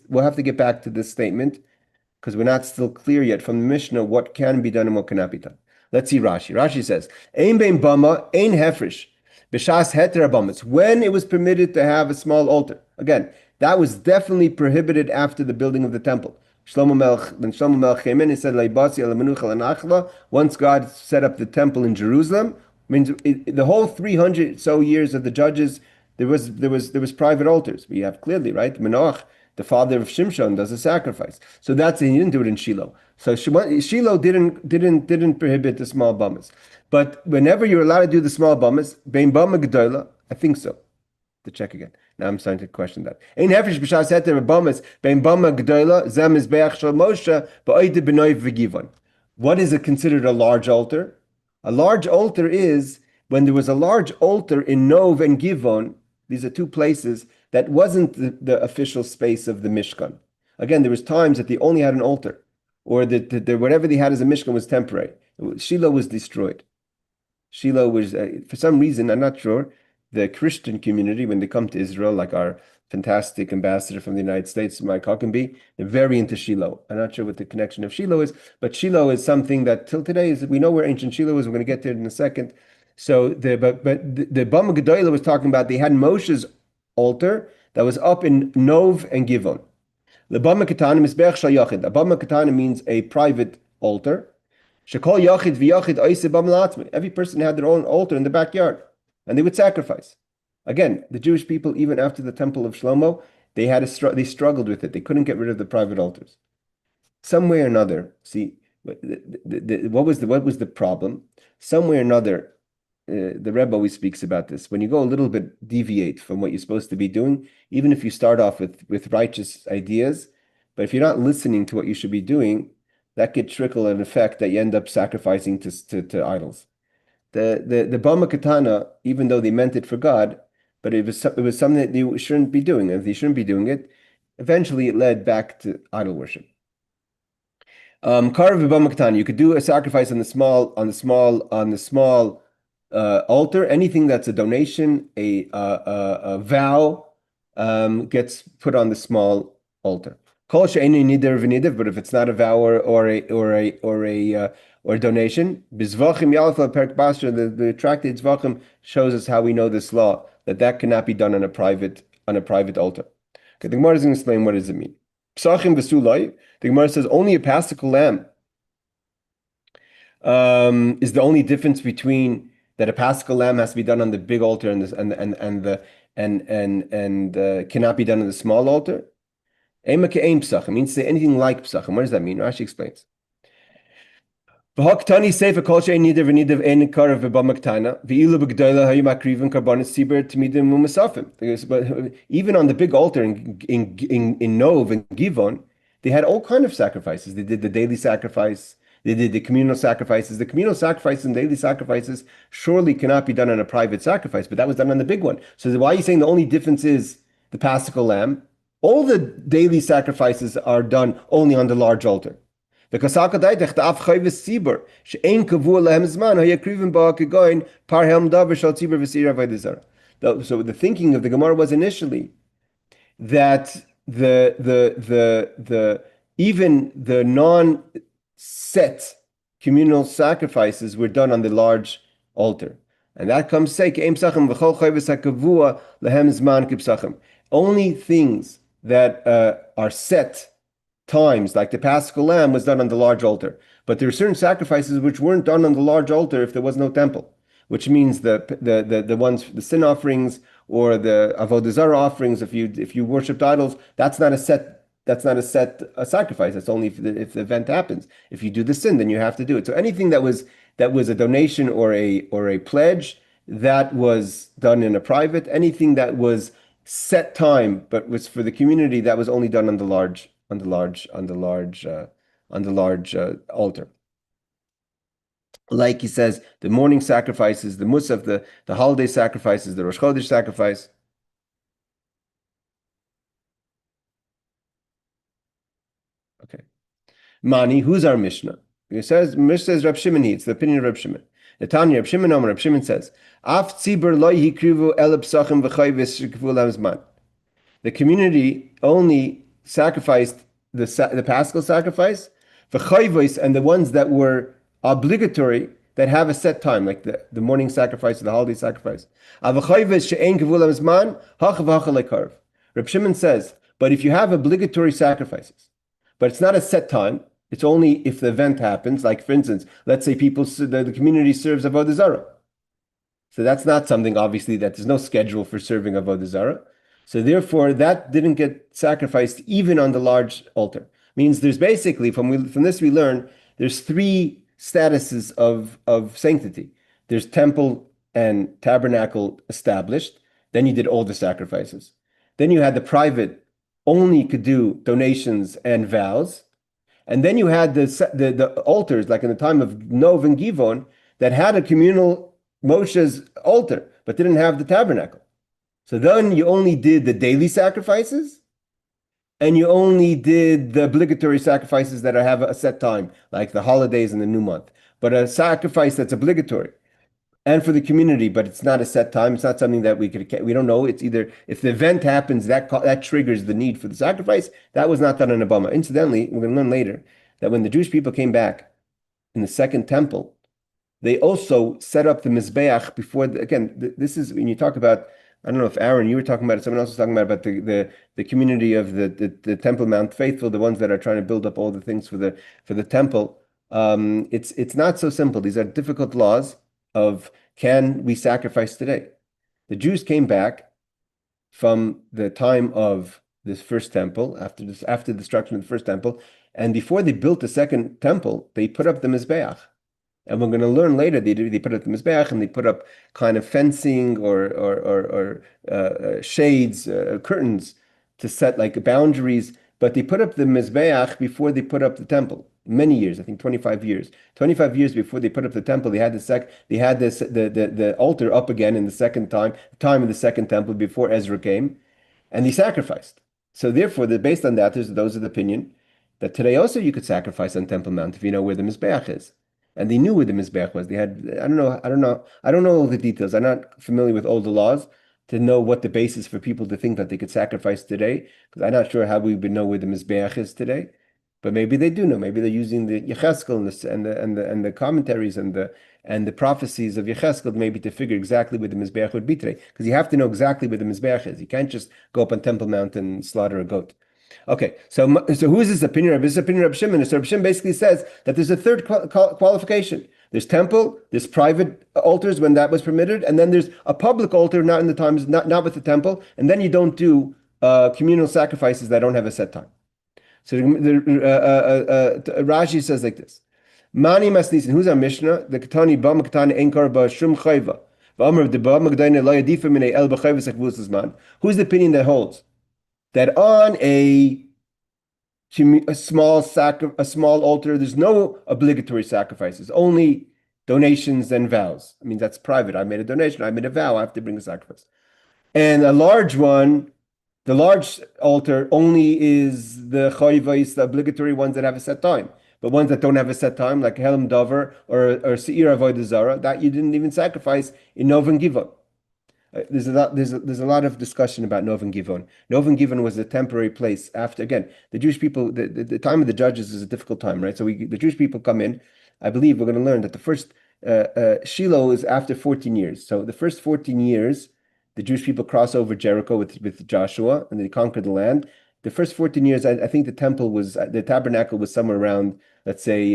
we'll have to get back to this statement because we're not still clear yet from the Mishnah what can be done and what cannot be done. Let's see Rashi. Rashi says, "Ein bein bamah, ein hefresh, b'shas heter bamah." When it was permitted to have a small altar. Again, that was definitely prohibited after the building of the temple. Shlomo Melech came in and said, "Leibasi ala menucha lanachla." Once God set up the temple in Jerusalem, means the whole 300 so years of the judges, there was private altars. We have clearly, right? Manoach, the father of Shimshon, does a sacrifice. So he didn't do it in Shiloh. So Shiloh didn't prohibit the small bamahs. But whenever you're allowed to do the small bamahs, bein bamah gedolah, I think so. To check again. Now I'm starting to question that. Ein hefresh b'shas heter bamahs bein bamah gedolah zeh mizbeach shel Moshe ba'oide b'noy v'givon. What is it considered a large altar? A large altar is when there was a large altar in Nov and Givon. These are two places that wasn't the official space of the Mishkan. Again, there was times that they only had an altar, or that whatever they had as a Mishkan was temporary. Shiloh was destroyed. Shiloh was, for some reason, I'm not sure, the Christian community, when they come to Israel, like our fantastic ambassador from the United States, Mike Huckabee, they're very into Shiloh. I'm not sure what the connection of Shiloh is, but Shiloh is something that till today we know where ancient Shiloh is. We're going to get there in a second. So the Bamah Gedolah was talking about they had Moshe's altar that was up in Nov and Givon. The Bamah Katana Misbech Shal Yachid. A Bamah Katana means a private altar. Shekol Yachid v'Yachid Oiseh Bamah Latzmi. Every person had their own altar in the backyard, and they would sacrifice. Again, the Jewish people, even after the Temple of Shlomo, they struggled with it. They couldn't get rid of the private altars. Some way or another, see, what was the problem? Some way or another, the Rebbe always speaks about this. When you go a little bit deviate from what you're supposed to be doing, even if you start off with righteous ideas, but if you're not listening to what you should be doing, that could trickle an effect that you end up sacrificing to idols. The Bamah Katana, even though they meant it for God, but it was something that they shouldn't be doing. If they shouldn't be doing it, eventually it led back to idol worship. Karav Bamah Katana, you could do a sacrifice on the small altar. Anything that's a donation, a vow, gets put on the small altar. Kol she'einu nider v'nidav, but if it's not a vow or a donation, bizvachim yalfa perk basra, the tractate Zvachim shows us how we know this law, that cannot be done on a private altar. Okay, the Gemara is going to explain what does it mean. Psachim v'sulai, the Gemara says only a paschal lamb is the only difference between that a paschal lamb has to be done on the big altar and cannot be done on the small altar. Ema ke'ein psachim means say anything like psachim. What does that mean? Rashi explains. V'haktani sefer kol she'ein nidav v'nidav ein karav v'bamah ktana v'ilu b'gdola hayu makriven karbanis tzibur t'midim u'masafim. But even on the big altar in Nov and Givon, they had all kind of sacrifices. They did the daily sacrifice. They did the communal sacrifices. The communal sacrifices and daily sacrifices surely cannot be done on a private sacrifice, but that was done on the big one. So why are you saying the only difference is the paschal lamb? All the daily sacrifices are done only on the large altar. So the thinking of the Gemara was initially that even the non-set communal sacrifices were done on the large altar. And that comes say only things that are set times, like the paschal lamb, was done on the large altar. But there are certain sacrifices which weren't done on the large altar if there was no temple, which means the ones, the sin offerings or the avodah zarah offerings. If you worshipped idols, that's not a set sacrifice. That's only if the event happens. If you do the sin, then you have to do it. So anything that was a donation or a pledge, that was done in a private. Anything that was set time but was for the community, that was only done on the large altar. Like he says, the morning sacrifices, the musaf, the holiday sacrifices, the Rosh Chodesh sacrifice. Okay. Mani, who's our Mishnah? Mishnah says Rab Shimon, it's the opinion of Rab Shimon. The Tanya, Rab Shimon says, Af tzibur lo yikrivu el psachim v'chayves shekvu lamzman. The community only sacrificed the paschal sacrifice, v'chayves, and the ones that were obligatory, that have a set time, like the morning sacrifice or the holiday sacrifice. Av'chayves she'ein kevu lamzman, hachav hachalekarv. Rab Shimon says, but if you have obligatory sacrifices, but it's not a set time, it's only if the event happens, like for instance, let's say the community serves avodah zarah. So that's not something, obviously, that there's no schedule for serving avodah zarah. So therefore, that didn't get sacrificed even on the large altar. Means there's basically, from this we learn, there's three statuses of sanctity. There's temple and tabernacle established. Then you did all the sacrifices. Then you had the private, only could do donations and vows. And then you had the altars, like in the time of Nov and Givon, that had a communal Moshe's altar, but didn't have the tabernacle. So then you only did the daily sacrifices, and you only did the obligatory sacrifices that have a set time, like the holidays and the new month. But a sacrifice that's obligatory and for the community, but it's not a set time. It's not something that we don't know. It's either if the event happens, that triggers the need for the sacrifice. That was not done in Bamah. Incidentally, we're going to learn later that when the Jewish people came back in the second temple, they also set up the Mizbeach before. Again, this is when you talk about. I don't know if Aaron, you were talking about it. Someone else was talking about the community of the Temple Mount Faithful, the ones that are trying to build up all the things for the temple. It's not so simple. These are difficult laws of can we sacrifice today? The Jews came back from the time of this first temple, after the destruction of the first temple, and before they built the second temple, they put up the Mizbeach. And we're going to learn later, they put up the Mizbeach and they put up kind of fencing or shades, curtains to set like boundaries, but they put up the Mizbeach before they put up the temple. many years, I think 25 years. 25 years before they put up the temple, they had the altar up again in the second time of the second temple before Ezra came, and they sacrificed. So therefore, based on that, those are the opinion that today also you could sacrifice on Temple Mount if you know where the Mizbeach is. And they knew where the Mizbeach was. They had, I don't know all the details. I'm not familiar with all the laws to know what the basis for people to think that they could sacrifice today, because I'm not sure how we would know where the Mizbeach is today. But maybe they do know. Maybe they're using the Yecheskel and the commentaries and the prophecies of Yecheskel maybe to figure exactly where the Mizbeach would be today. Because you have to know exactly where the Mizbeach is. You can't just go up on Temple Mount and slaughter a goat. Okay, so who is this opinion of? This opinion of Reb Shimon. So Reb Shimon basically says that there's a third qualification. There's temple, there's private altars when that was permitted, and then there's a public altar, not in the times, not with the temple, and then you don't do communal sacrifices that don't have a set time. So Rashi says like this: Mani masnisin. Who's our Mishnah? The Ketani Bamah Ketani Enkar Ba Shum Chayva. Bamah the Bamah Gdaina Lo Yadifa Minei El B'Chayva Sekvus Zman. Who's the opinion that holds that on a small altar, there's no obligatory sacrifices, only donations and vows. I mean, that's private. I made a donation, I made a vow, I have to bring a sacrifice. And a large one, the large altar only is the chayvais, the obligatory ones that have a set time. But ones that don't have a set time, like Helm Dover or Seir Avodah Zarah, that you didn't even sacrifice in Nov and Givon. There's a lot of discussion about Nov and Givon. Nov and Givon was a temporary place after, again, the Jewish people, the time of the judges is a difficult time, right? So the Jewish people come in. I believe we're going to learn that the first Shiloh is after 14 years. So the first 14 years, the Jewish people cross over Jericho with Joshua, and they conquer the land. The first 14 years, I think the tabernacle was somewhere around, let's say,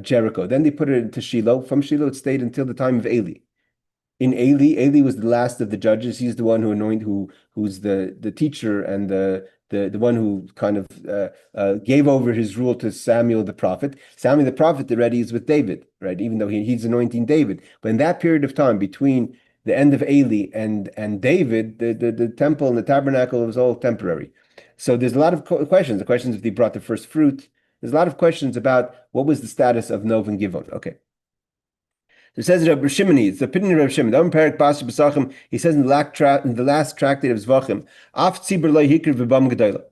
Jericho. Then they put it into Shiloh. From Shiloh, it stayed until the time of Eli. In Eli was the last of the judges. He's the one who's the teacher and the one who kind of gave over his rule to Samuel the prophet. Samuel the prophet already is with David, right? Even though he's anointing David. But in that period of time between the end of Eli and David, the temple and the tabernacle was all temporary. So there's a lot of questions. The questions if they brought the first fruit. There's a lot of questions about what was the status of Nov and Givon. Okay. So it says Reb Shimon, it's the opinion of Reb Shimon. He says in the last tractate of Zvachim, Af tzibur lo hikriv v'bam gedola.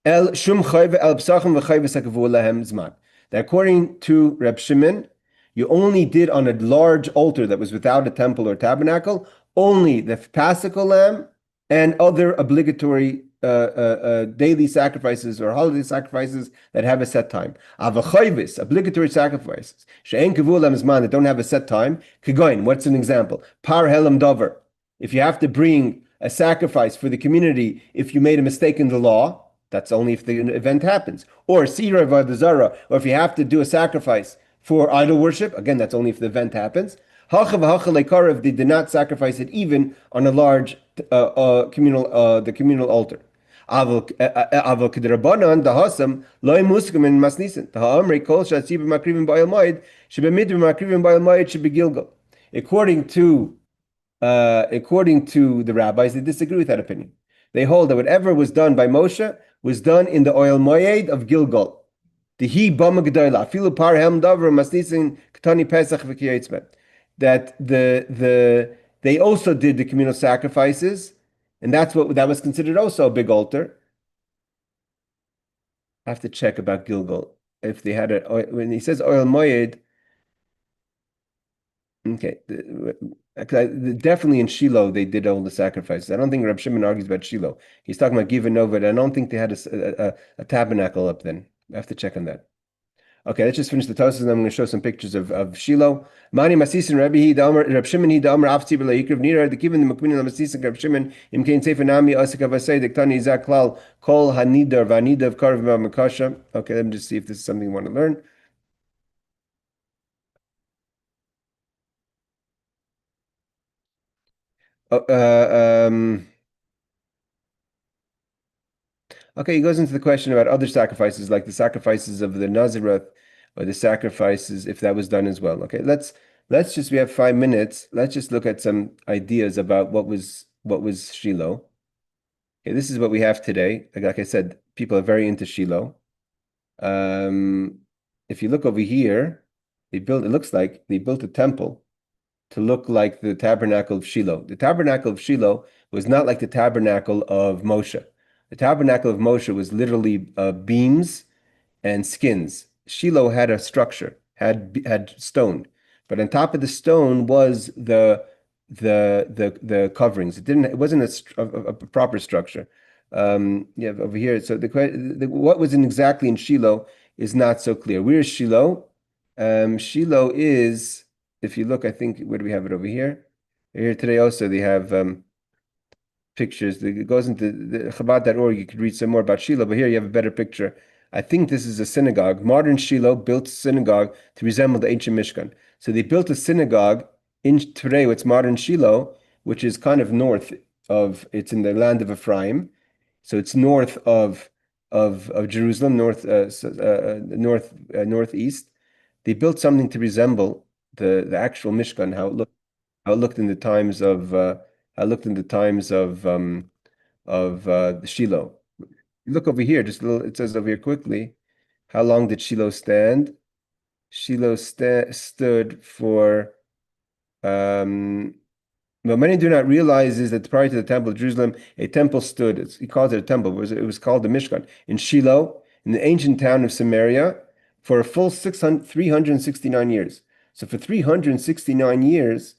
El shum chayve el b'sachim v'chayve sakavu lahem zman. That according to Reb Shimon, you only did on a large altar that was without a temple or tabernacle, only the Paschal lamb and other obligatory daily sacrifices or holiday sacrifices that have a set time. Avachayvis, obligatory sacrifices, she'en kavul lamzman, that don't have a set time. Kigoin, what's an example? Par helam dover. If you have to bring a sacrifice for the community, if you made a mistake in the law, that's only if the event happens. Or Seir Avodah Zarah, or if you have to do a sacrifice for idol worship, again, that's only if the event happens. If they did not sacrifice it even on a large communal altar. But according to the rabbis, they disagree with that opinion. They hold that whatever was done by Moshe was done in the oil moed of Gilgal. The he Bamah Gedola, afilu par helm davar masnisin ketani pesach v'kiyatzben. That they also did the communal sacrifices, and that was considered also a big altar. I have to check about Gilgal if they had it when he says oil moed. Okay, definitely in Shiloh they did all the sacrifices. I don't think Reb Shimon argues about Shiloh. He's talking about Givon Novad. I don't think they had a tabernacle up then. I have to check on that. Okay, let's just finish the Tosas, and I'm going to show some pictures of Shiloh. Mani Masisin Rabbi He Reb Shimon He Damer Afti B'la Yikriv Nira the Givon the Makmin Masisin Reb Shimon Im Kein Sefer Nami Asik Avasei the Ktani Izak Klal Kol Hanidar Vanidav Karv Makasha. Okay, let me just see if this is something you want to learn. Okay, he goes into the question about other sacrifices, like the sacrifices of the Nazireth, or the sacrifices if that was done as well. Okay, we have 5 minutes. Let's just look at some ideas about what was Shiloh. Okay, this is what we have today. Like I said, people are very into Shiloh. If you look over here, it looks like they built a temple to look like the tabernacle of Shiloh. The tabernacle of Shiloh was not like the tabernacle of Moshe. The tabernacle of Moshe was literally beams and skins. Shiloh had a structure, had stone, but on top of the stone was the coverings. It wasn't a proper structure. Yeah, over here. So what was exactly in Shiloh is not so clear. Where is Shiloh? Shiloh is, if you look, I think, where do we have it over here? Here today also they have pictures. It goes into the Chabad.org. You could read some more about Shiloh, but here you have a better picture. I think this is a synagogue. Modern Shiloh built a synagogue to resemble the ancient Mishkan. So they built a synagogue in today, what's modern Shiloh, which is kind of it's in the land of Ephraim. So it's north of Jerusalem, northeast. They built something to resemble the actual Mishkan, how it looked in the times of the Shiloh. Look over here, just a little. It says over here quickly. How long did Shiloh stand? Shiloh stood for. What many do not realize is that prior to the Temple of Jerusalem, a temple stood. He calls it a temple. It was called the Mishkan in Shiloh, in the ancient town of Samaria, for a full 369 years. So for 369 years,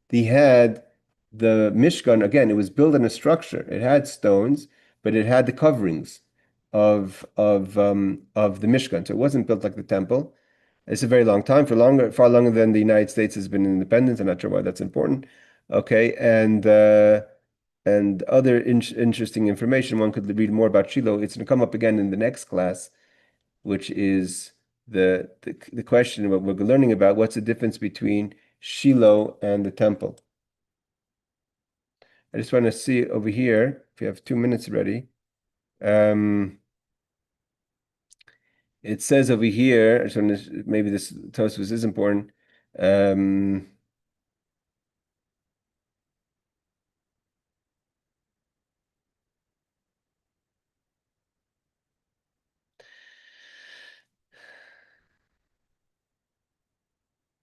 they had the Mishkan. Again, it was built in a structure. It had stones, but it had the coverings of the Mishkan. So it wasn't built like the temple. It's a very long time, far longer than the United States has been independent. I'm not sure why that's important. Okay, and other interesting information. One could read more about Shiloh. It's going to come up again in the next class, which is the question what we're learning about. What's the difference between Shiloh and the temple? I just want to see over here, if you have 2 minutes ready. It says over here, maybe this Tosfos is important.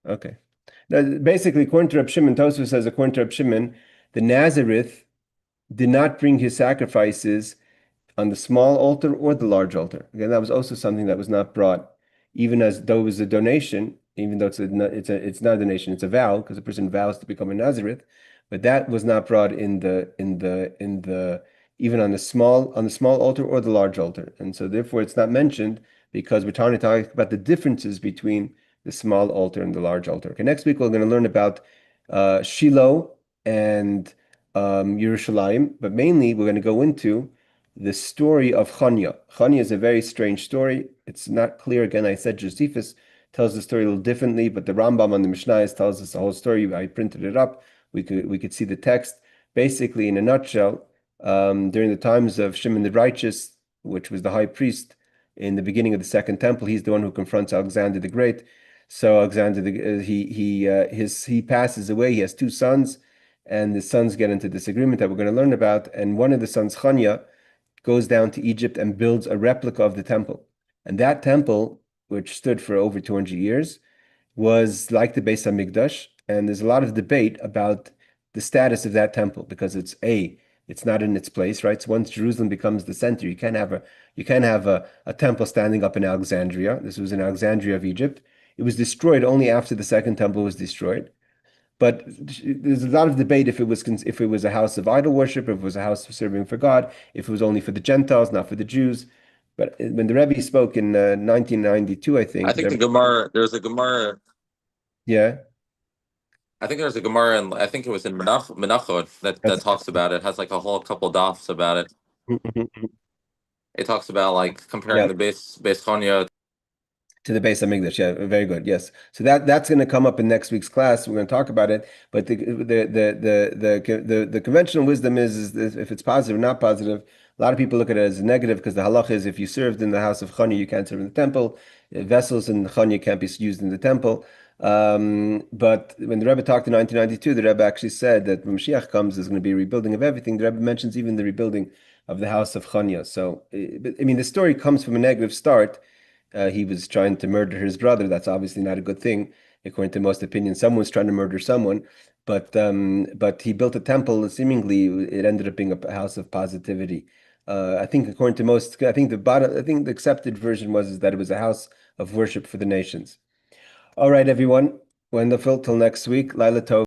Okay. Now, basically, according to Reb Shimon, Tosfos says, according to Reb Shimon, the Nazareth did not bring his sacrifices on the small altar or the large altar. Again, that was also something that was not brought, even as though it was a donation, even though it's not a donation, it's a vow, because a person vows to become a Nazareth, but that was not brought in the even on the small altar or the large altar. And so therefore it's not mentioned because we're trying to talk about the differences between the small altar and the large altar. Okay, next week we're going to learn about Shiloh and Yerushalayim, but mainly we're going to go into the story of Chanya. Chanya is a very strange story. It's not clear. Again, I said Josephus tells the story a little differently, but the Rambam on the Mishnayos tells us the whole story. I printed it up. We could see the text. Basically, in a nutshell, during the times of Shimon the Righteous, which was the high priest in the beginning of the Second Temple, he's the one who confronts Alexander the Great. So Alexander, he passes away. He has two sons, and the sons get into disagreement that we're going to learn about. And one of the sons, Chanya, goes down to Egypt and builds a replica of the temple. And that temple, which stood for over 200 years, was like the Beis Hamikdash. And there's a lot of debate about the status of that temple because it's not in its place, right? So once Jerusalem becomes the center, you can't have a temple standing up in Alexandria. This was in Alexandria of Egypt. It was destroyed only after the second temple was destroyed. But there's a lot of debate if it was a house of idol worship, if it was a house of serving for God, if it was only for the Gentiles, not for the Jews. But when the Rebbe spoke in 1992, I think. I think the Gemara, there's a Gemara. Yeah. I think there's a Gemara, and I think it was in Menachot that talks about it. Has like a whole couple dafs about it. It talks about like comparing the Beis Chanya to the Beis Hamikdash. Yeah, very good. Yes. So that's going to come up in next week's class. We're going to talk about it. But the conventional wisdom is if it's positive or not positive. A lot of people look at it as negative because the halach is if you served in the house of Chanya, you can't serve in the temple. Vessels in Chanya can't be used in the temple. But when the Rebbe talked in 1992, the Rebbe actually said that when Mashiach comes, there's going to be a rebuilding of everything. The Rebbe mentions even the rebuilding of the house of Chanya. So, I mean, the story comes from a negative start. he was trying to murder his brother. That's obviously not a good thing, according to most opinions. Someone's trying to murder someone, but he built a temple. Seemingly, it ended up being a house of positivity. I think according to most, I think the accepted version is that it was a house of worship for the nations. All right, everyone. Wonderful. Till next week. Laila Tov.